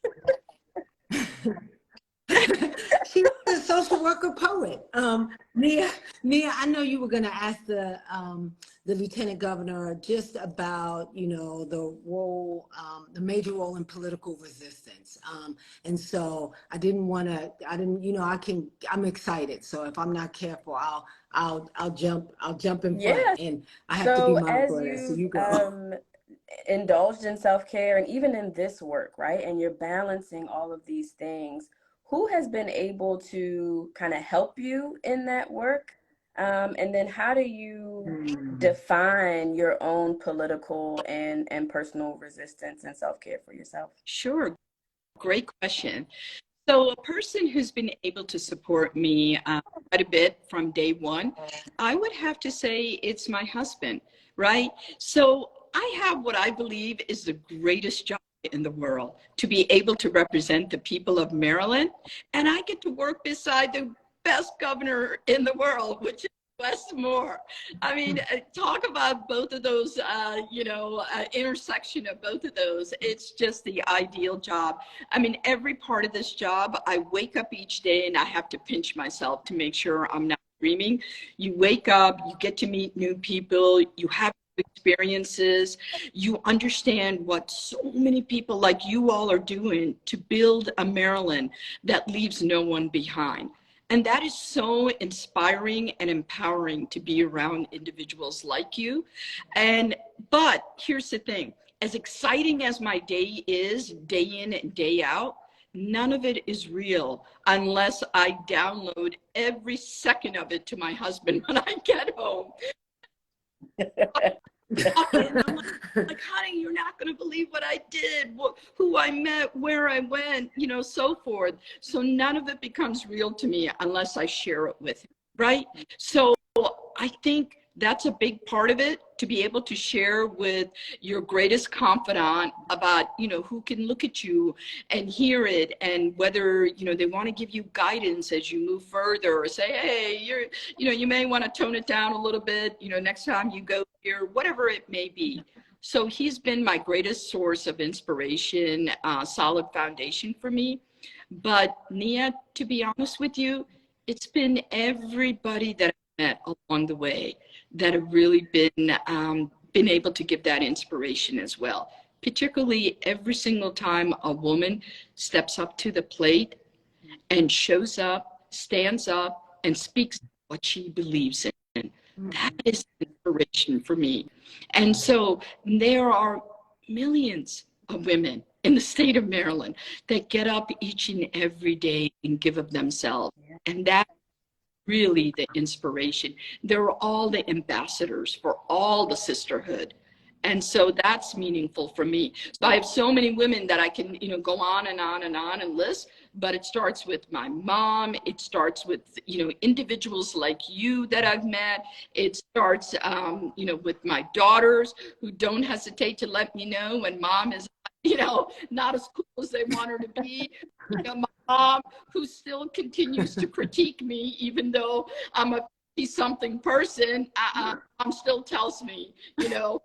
she's a social worker poet. Nia, I know you were going to ask the lieutenant governor just about, you know, the role, the major role in political resistance. race. And so I didn't want to, you know, I'm excited. So if I'm not careful, I'll jump in Yeah. front, and I have to be So mindful as of that. So you you go. indulged in self-care and even in this work, right? And you're balancing all of these things. Who has been able to kind of help you in that work? And then how do you define your own political and personal resistance and self-care for yourself? Sure, great question. So a person who's been able to support me quite a bit from day one, I would have to say it's my husband, right? So I have what I believe is the greatest job in the world, to be able to represent the people of Maryland. And I get to work beside the best governor in the world, which is Wes Moore. I mean, talk about both of those, intersection of both of those. It's just the ideal job. I mean, every part of this job, I wake up each day and I have to pinch myself to make sure I'm not dreaming. You wake up, you get to meet new people, you have experiences, you understand what so many people like you all are doing to build a Maryland that leaves no one behind. And that is so inspiring and empowering to be around individuals like you. But here's the thing, as exciting as my day is, day in and day out, none of it is real unless I download every second of it to my husband when I get home. And I'm like, honey, you're not going to believe what I did, who I met, where I went, you know, so forth. So none of it becomes real to me unless I share it with him, right? So I think that's a big part of it, to be able to share with your greatest confidant about, you know, who can look at you and hear it, and whether, you know, they want to give you guidance as you move further, or say, hey, you may want to tone it down a little bit, you know, next time you go here, whatever it may be. So he's been my greatest source of inspiration, solid foundation for me. But Nia, to be honest with you, it's been everybody that I met along the way that have really been able to give that inspiration as well. Particularly every single time a woman steps up to the plate and shows up, stands up, and speaks what she believes in. That is inspiration for me. And so there are millions of women in the state of Maryland that get up each and every day and give of themselves. And that really the inspiration. They're all the ambassadors for all the sisterhood. And so that's meaningful for me. So I have so many women that I can, you know, go on and on and on and list, but it starts with my mom. It starts with, you know, individuals like you that I've met. It starts, you know, with my daughters who don't hesitate to let me know when mom is, you know, not as cool as they want her to be. You know, my mom who still continues to critique me, even though I'm a something person, mom still tells me, you know,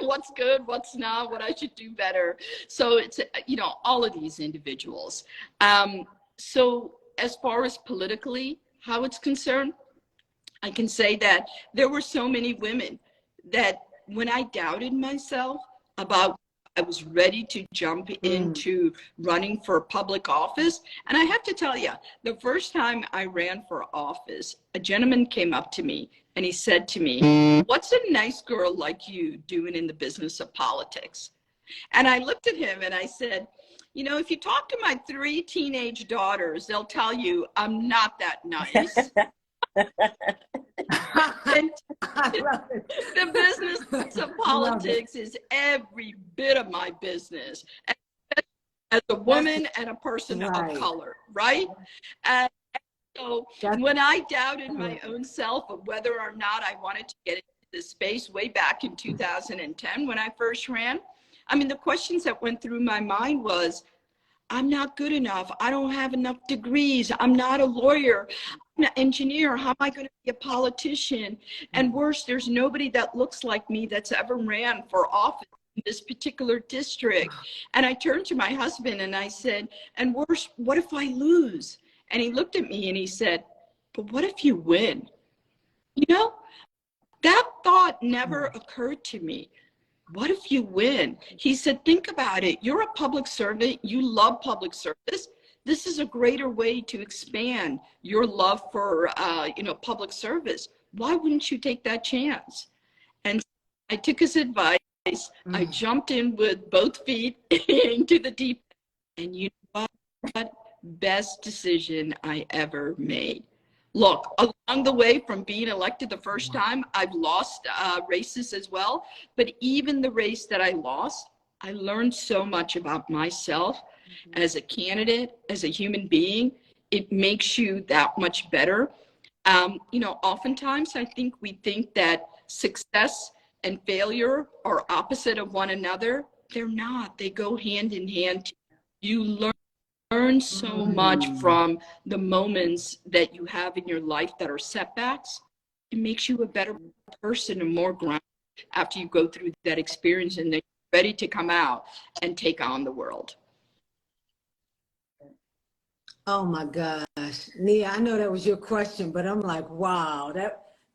what's good, what's not, what I should do better. So it's, you know, all of these individuals. So as far as politically, how it's concerned, I can say that there were so many women that when I doubted myself about, I was ready to jump into running for public office. And I have to tell you, the first time I ran for office, a gentleman came up to me and he said to me, what's a nice girl like you doing in the business of politics? And I looked at him and I said, you know, if you talk to my 3 teenage daughters, they'll tell you I'm not that nice. And the business of politics is every bit of my business as a woman and a person of color, right? And so when I doubted my own self of whether or not I wanted to get into this space way back in 2010 when I first ran, I mean, the questions that went through my mind was, I'm not good enough. I don't have enough degrees. I'm not a lawyer. I'm an engineer. How am I going to be a politician? And worse, there's nobody that looks like me that's ever ran for office in this particular district. And I turned to my husband and I said, and worse, what if I lose? And he looked at me and he said, but what if you win? You know, that thought never occurred to me. what if you win? He said, think about it. You're a public servant. You love public service. This is a greater way to expand your love for, public service. Why wouldn't you take that chance? And I took his advice. I jumped in with both feet into the deep end. And you know what? Best decision I ever made. Look, along the way from being elected the first time, I've lost races as well. But even the race that I lost, I learned so much about myself as a candidate, as a human being. It makes you that much better. Oftentimes I think we think that success and failure are opposite of one another. They're not. They go hand in hand. You learn so much from the moments that you have in your life that are setbacks. It makes you a better person and more grounded after you go through that experience and then you're ready to come out and take on the world. Oh my gosh, Nia, I know that was your question, but I'm like, wow,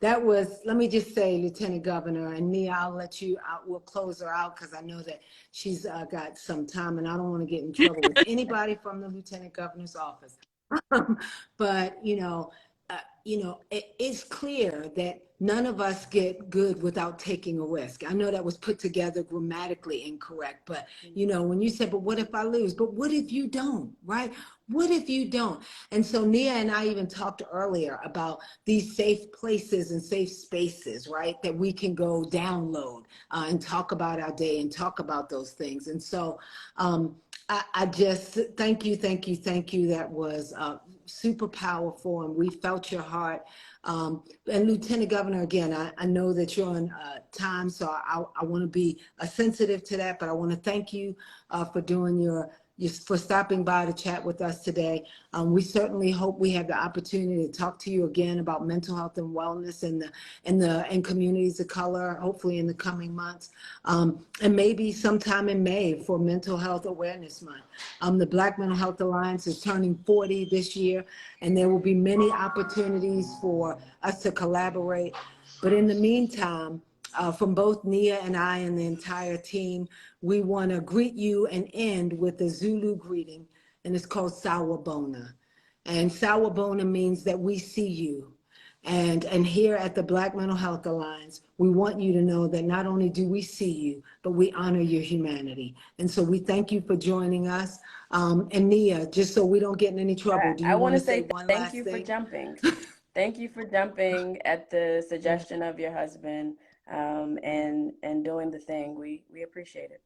that was, let me just say, Lieutenant Governor, and Nia, I'll let you out, we'll close her out because I know that she's got some time and I don't want to get in trouble with anybody from the Lieutenant Governor's office. But, it's clear that none of us get good without taking a risk. I know that was put together grammatically incorrect, but, when you said, but what if I lose? But what if you don't, right? What if you don't? And so Nia and I even talked earlier about these safe places and safe spaces, right? That we can go download and talk about our day and talk about those things. And so I just, thank you. That was super powerful, and we felt your heart. And Lieutenant Governor, again, I know that you're on time, so I want to be sensitive to that, but I want to thank you for doing for stopping by to chat with us today. We certainly hope we have the opportunity to talk to you again about mental health and wellness in communities of color, hopefully in the coming months, and maybe sometime in May for Mental Health Awareness Month. The Black Mental Health Alliance is turning 40 this year, and there will be many opportunities for us to collaborate. But in the meantime, from both Nia and I and the entire team, we want to greet you and end with a Zulu greeting, and it's called Sawubona. And Sawubona means that we see you. And here at the Black Mental Health Alliance, we want you to know that not only do we see you, but we honor your humanity. And so we thank you for joining us. And Nia, just so we don't get in any trouble, do you want to say one last thing? Thank you for jumping. Thank you for jumping at the suggestion of your husband and doing the thing. We appreciate it.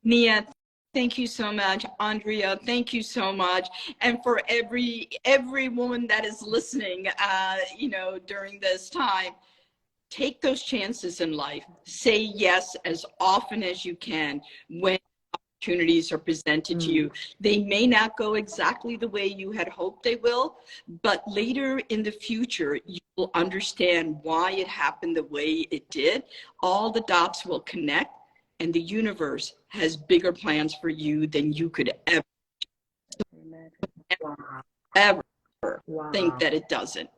Nia, thank you so much. Andrea, thank you so much. And for every woman that is listening, during this time, take those chances in life. Say yes as often as you can when opportunities are presented to you. They may not go exactly the way you had hoped they will, but later in the future, you will understand why it happened the way it did. All the dots will connect, and the universe has bigger plans for you than you could ever think that it doesn't.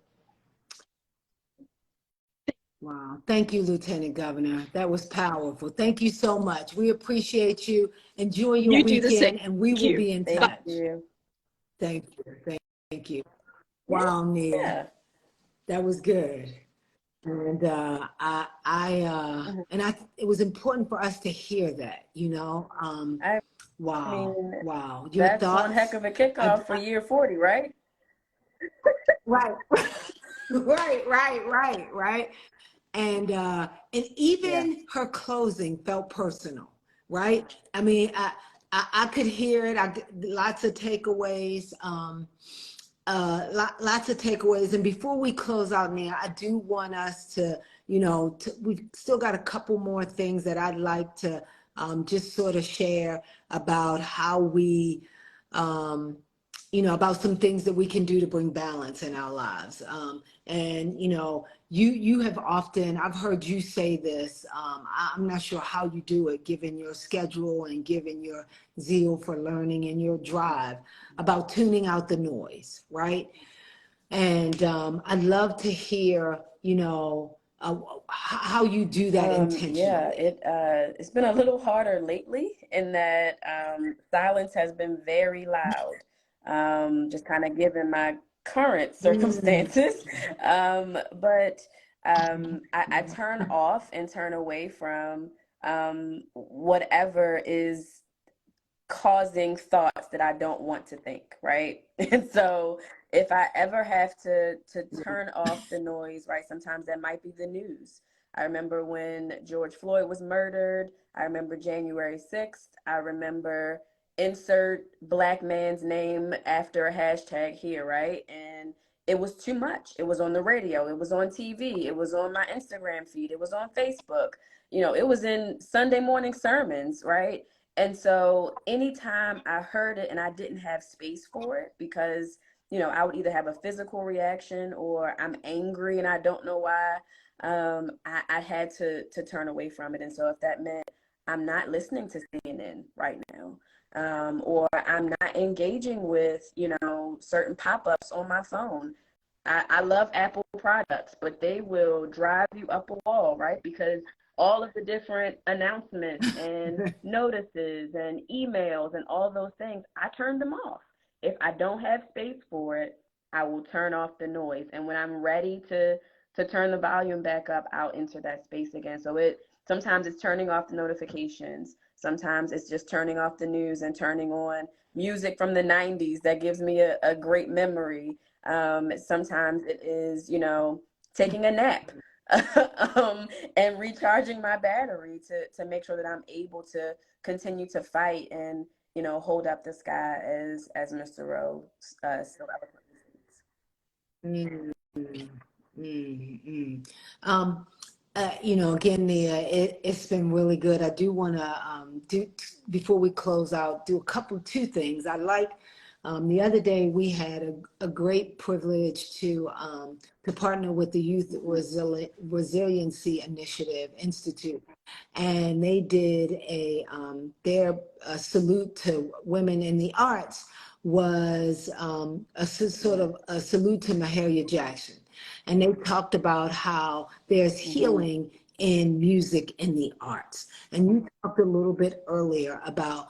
Wow. Thank you, Lieutenant Governor. That was powerful. Thank you so much. We appreciate you. Enjoy your weekend, and we will be in touch. Thank you. Thank you. Wow, Nia. That was good. And it was important for us to hear that, wow. Your that's thoughts? One heck of a kickoff for year 40, right? Right. Right. And even her closing felt personal, right? I mean, I could hear it. Lots of takeaways. Lots of takeaways. And before we close out, Nia, I do want us to, we've still got a couple more things that I'd like to just sort of share about how we, about some things that we can do to bring balance in our lives. And, you have often, I've heard you say this, I'm not sure how you do it, given your schedule and given your zeal for learning and your drive, about tuning out the noise, right? And I'd love to hear, how you do that Yeah, intentionally. it's been a little harder lately in that silence has been very loud. Just kind of given my current Mm. circumstances. But I turn off and turn away from whatever is causing thoughts that I don't want to think, right? And so if I ever have to turn off the noise, right, sometimes that might be the news. I remember when George Floyd was murdered. I remember January 6th. I remember insert black man's name after a hashtag here, right? And it was too much. It was on the radio. It was on TV. It was on my Instagram feed. It was on Facebook. You know, it was in Sunday morning sermons, right? And so anytime I heard it and I didn't have space for it because, you know, I would either have a physical reaction or I'm angry and I don't know why, I had to turn away from it. And so if that meant I'm not listening to CNN right now, or I'm not engaging with, you know, certain pop-ups on my phone. I love Apple products, but they will drive you up a wall, right? Because all of the different announcements and notices and emails and all those things, I turn them off. If I don't have space for it, I will turn off the noise. And when I'm ready to turn the volume back up, I'll enter that space again. So it sometimes it's turning off the notifications. Sometimes it's just turning off the news and turning on music from the 90s that gives me a great memory. Sometimes it is, you know, taking a nap. And recharging my battery to make sure that I'm able to continue to fight and, you know, hold up the sky as Mr. Rowe so eloquently states. Mm, mm, mm. You know, again, Nia, it's been really good. I do want to do before we close out, do two things. I like the other day we had a great privilege to partner with the Youth Resiliency Initiative Institute, and they did their salute to women in the arts was sort of a salute to Mahalia Jackson. And they talked about how there's Mm-hmm. healing in music and the arts. And you talked a little bit earlier about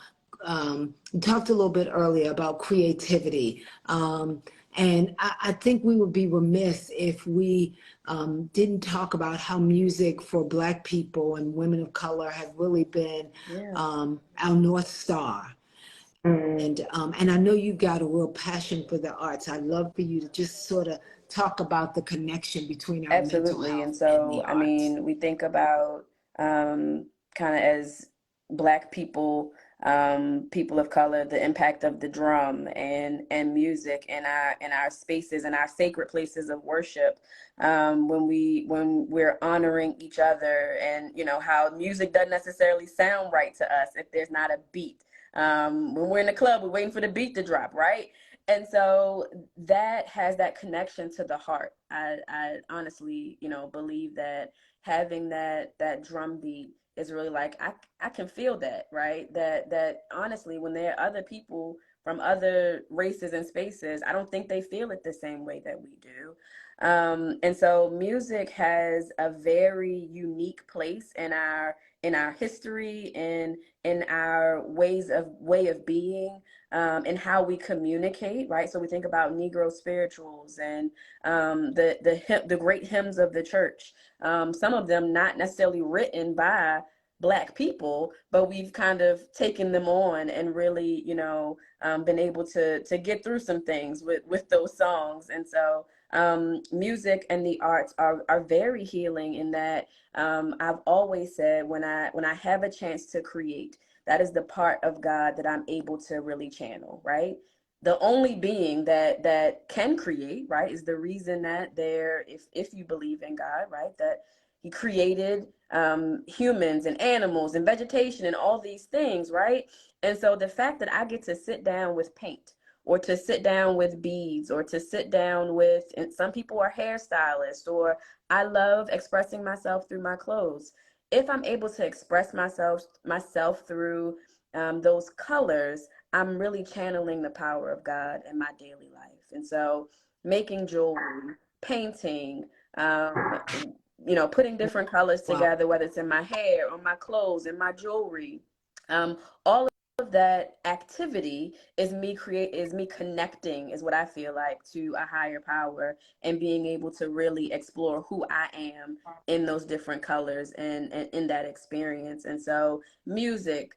creativity. And I think we would be remiss if we didn't talk about how music for Black people and women of color have really been Yeah, our North Star. And I know you've got a real passion for the arts. I'd love for you to just sort of talk about the connection between our mental absolutely. And health and so, the I arts. mean, we think about kind of as Black people, people of color, the impact of the drum and music in our spaces and our sacred places of worship. When we're honoring each other, and you know how music doesn't necessarily sound right to us if there's not a beat. When we're in the club, we're waiting for the beat to drop, right? And so that has that connection to the heart. I honestly, you know, believe that having that drum beat is really like I can feel that, right? That honestly, when there are other people from other races and spaces, I don't think they feel it the same way that we do. And so music has a very unique place in our history and in our way of being, and how we communicate, right? So we think about Negro spirituals and the great hymns of the church. Some of them not necessarily written by Black people, but we've kind of taken them on and really, you know, been able to get through some things with those songs. And so music and the arts are very healing in that I've always said when I have a chance to create, that is the part of God that I'm able to really channel, right? The only being that can create, right, is the reason that if you believe in God, right, that He created humans and animals and vegetation and all these things, right? And so the fact that I get to sit down with paint or to sit down with beads or to sit down with, and some people are hairstylists, or I love expressing myself through my clothes. If I'm able to express myself through those colors, I'm really channeling the power of God in my daily life. And so making jewelry, painting, putting different colors Wow. together, whether it's in my hair or my clothes and my jewelry. All of that activity is me connecting, is what I feel like, to a higher power, and being able to really explore who I am in those different colors and in that experience. And so music,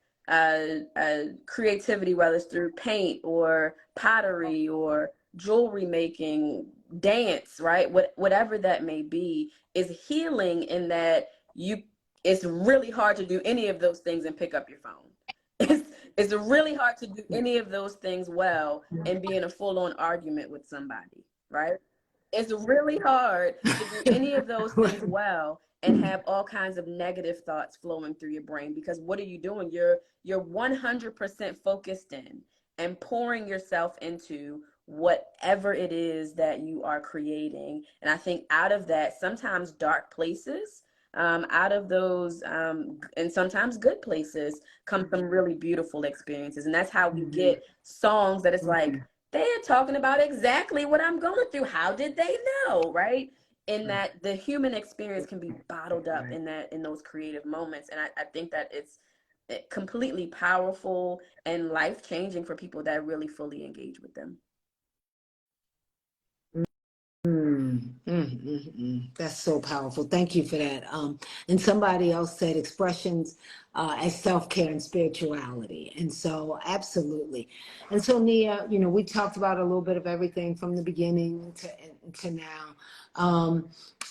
creativity, whether it's through paint or pottery or jewelry making, dance, right? Whatever that may be, is healing in that it's really hard to do any of those things and pick up your phone. It's really hard to do any of those things well and be in a full-on argument with somebody, right? It's really hard to do any of those things well and have all kinds of negative thoughts flowing through your brain, because what are you doing? You're 100% focused in and pouring yourself into whatever it is that you are creating. And I think out of that, sometimes dark places, out of those, and sometimes good places, come some really beautiful experiences. And that's how we get songs that it's like, they're talking about exactly what I'm going through. How did they know, right? In that the human experience can be bottled up in those creative moments. And I think that it's completely powerful and life-changing for people that really fully engage with them. That's so powerful. Thank you for that. And somebody else said expressions as self-care and spirituality. And so, absolutely. And so, Nia, we talked about a little bit of everything from the beginning to now.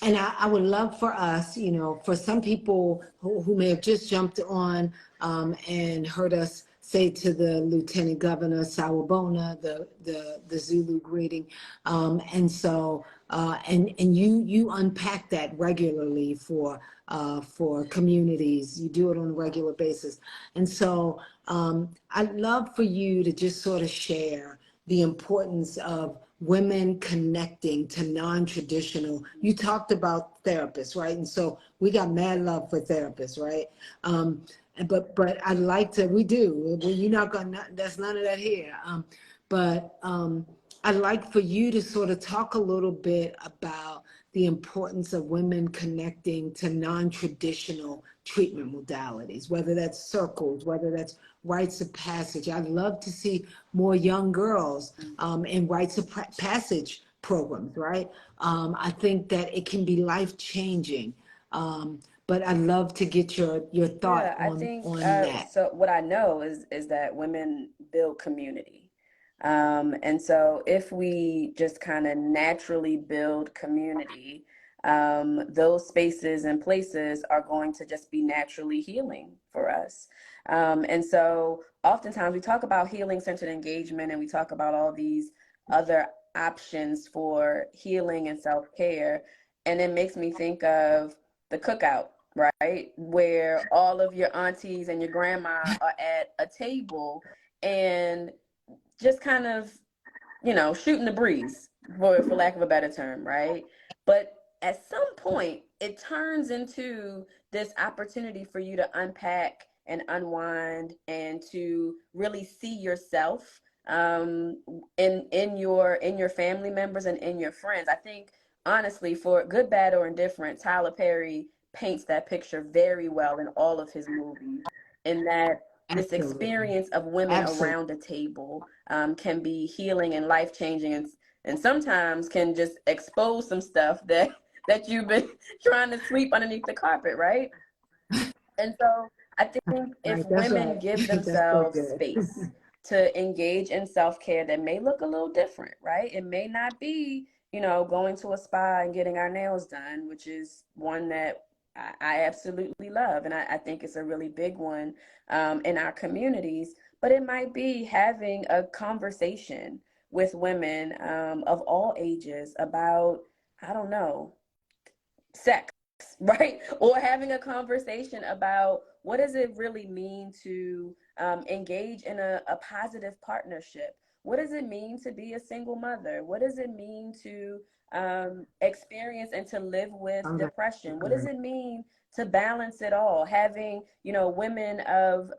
And I would love for us, for some people who may have just jumped on and heard us say to the Lieutenant Governor Sawubona, the Zulu greeting, and so and you unpack that regularly for communities. You do it on a regular basis, and so I'd love for you to just sort of share the importance of women connecting to non-traditional. You talked about therapists, right? And so we got mad love for therapists, right? But I'd like to, we do. You're not gonna, that's none of that here. But I'd like for you to sort of talk a little bit about the importance of women connecting to non-traditional treatment modalities, whether that's circles, whether that's rites of passage. I'd love to see more young girls in rites of passage programs, right? I think that it can be life-changing. But I'd love to get your thought I think on that. so. What I know is that women build community, and so if we just kind of naturally build community, those spaces and places are going to just be naturally healing for us. And so oftentimes we talk about healing-centered engagement, and we talk about all these other options for healing and self-care, and it makes me think of the cookout, right? Where all of your aunties and your grandma are at a table and just kind of, shooting the breeze, for lack of a better term, right? But at some point, it turns into this opportunity for you to unpack and unwind and to really see yourself in your family members and in your friends. I think, honestly, for good, bad, or indifferent, Tyler Perry paints that picture very well in all of his movies, in that this experience of women around a table can be healing and life-changing, and sometimes can just expose some stuff that you've been trying to sweep underneath the carpet, right? And so I think if women give themselves space to engage in self-care that may look a little different, right? It may not be, going to a spa and getting our nails done, which is one that I absolutely love. And I think it's a really big one in our communities. But it might be having a conversation with women of all ages about, I don't know, sex, right? Or having a conversation about what does it really mean to engage in a positive partnership? What does it mean to be a single mother? What does it mean to experience and to live with depression? What does it mean to balance it all? Having, women of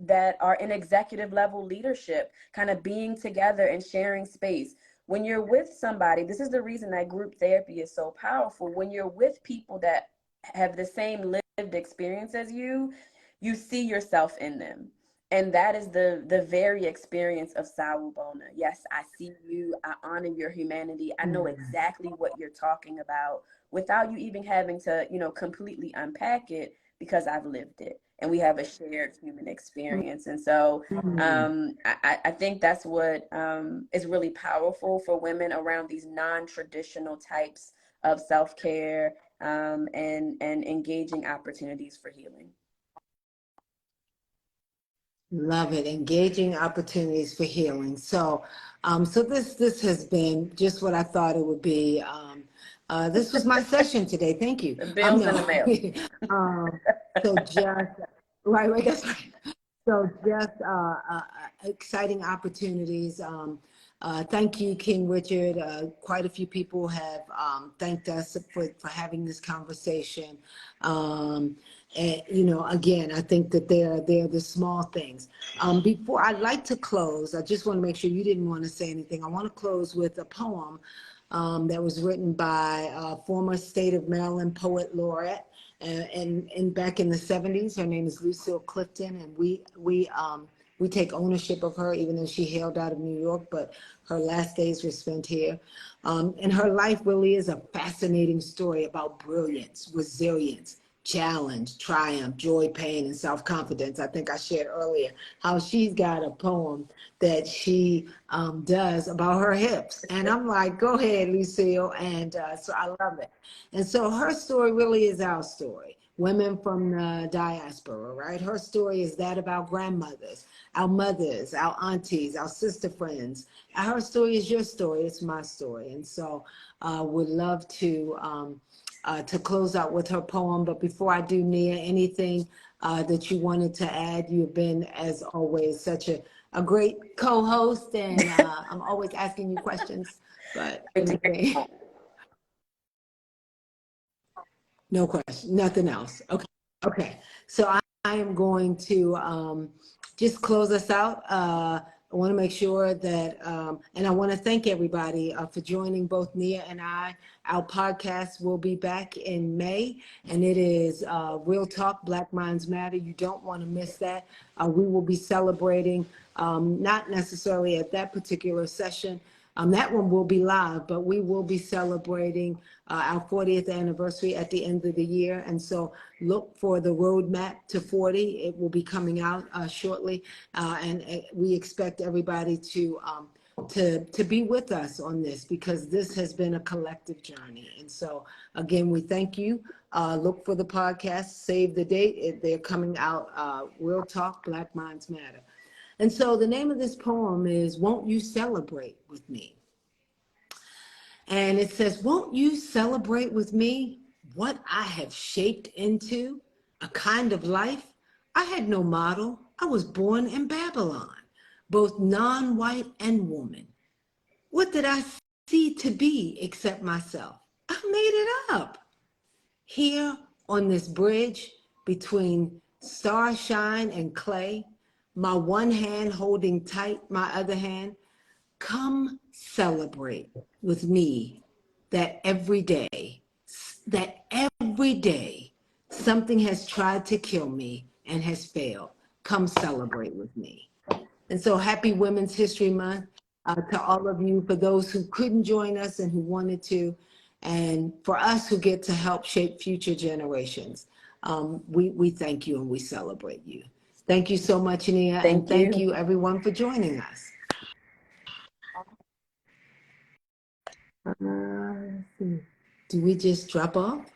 that are in executive level leadership, kind of being together and sharing space. when you're with somebody, this is the reason that group therapy is so powerful. When you're with people that have the same lived experience as you see yourself in them. And that is the very experience of Sawubona. Yes, I see you. I honor your humanity. I know exactly what you're talking about without you even having to, completely unpack it, because I've lived it and we have a shared human experience. And so I think that's what is really powerful for women around these non-traditional types of self-care and engaging opportunities for healing. Love it. Engaging opportunities for healing. So, so this has been just what I thought it would be. This was my session today. Thank you. The bills in the mail. So just right. That's right. So just exciting opportunities. Thank you, King Richard. Quite a few people have thanked us for having this conversation. And, again, I think that they're the small things. Before I'd like to close, I just want to make sure you didn't want to say anything. I want to close with a poem that was written by former state of Maryland poet laureate, and back in the 70s. Her name is Lucille Clifton, and we take ownership of her, even though she hailed out of New York, but her last days were spent here. And her life really is a fascinating story about brilliance, resilience, challenge, triumph, joy, pain, and self-confidence. I think I shared earlier how she's got a poem that she does about her hips. And I'm like, go ahead, Lucille. And so I love it. And so her story really is our story. Women from the diaspora, right? Her story is that of our grandmothers, our mothers, our aunties, our sister friends. Her story is your story. It's my story. And so would love to close out with her poem. But before I do, Nia, anything that you wanted to add? You've been, as always, such a great co-host, and I'm always asking you questions, but anything? No question, nothing else. Okay, okay. So I am going to just close us out. I want to make sure that, and I want to thank everybody for joining both Nia and I. Our podcast will be back in May, and it is Real Talk, Black Minds Matter. You don't want to miss that. We will be celebrating, not necessarily at that particular session. That one will be live, but we will be celebrating our 40th anniversary at the end of the year. And so look for the roadmap to 40. It will be coming out shortly. And we expect everybody to be with us on this, because this has been a collective journey. And so, again, we thank you. Look for the podcast, save the date. They're coming out, Real Talk, Black Minds Matter. And so the name of this poem is Won't You Celebrate With Me? And it says, won't you celebrate with me what I have shaped into, a kind of life? I had no model. I was born in Babylon, both non-white and woman. What did I see to be except myself? I made it up. Here on this bridge between starshine and clay, my one hand holding tight my other hand, come celebrate with me that every day something has tried to kill me and has failed. Come celebrate with me. And so happy Women's History Month to all of you, for those who couldn't join us and who wanted to, and for us who get to help shape future generations. We thank you and we celebrate you. Thank you so much, Nia, and thank you everyone for joining us. Let's see. Do we just drop off?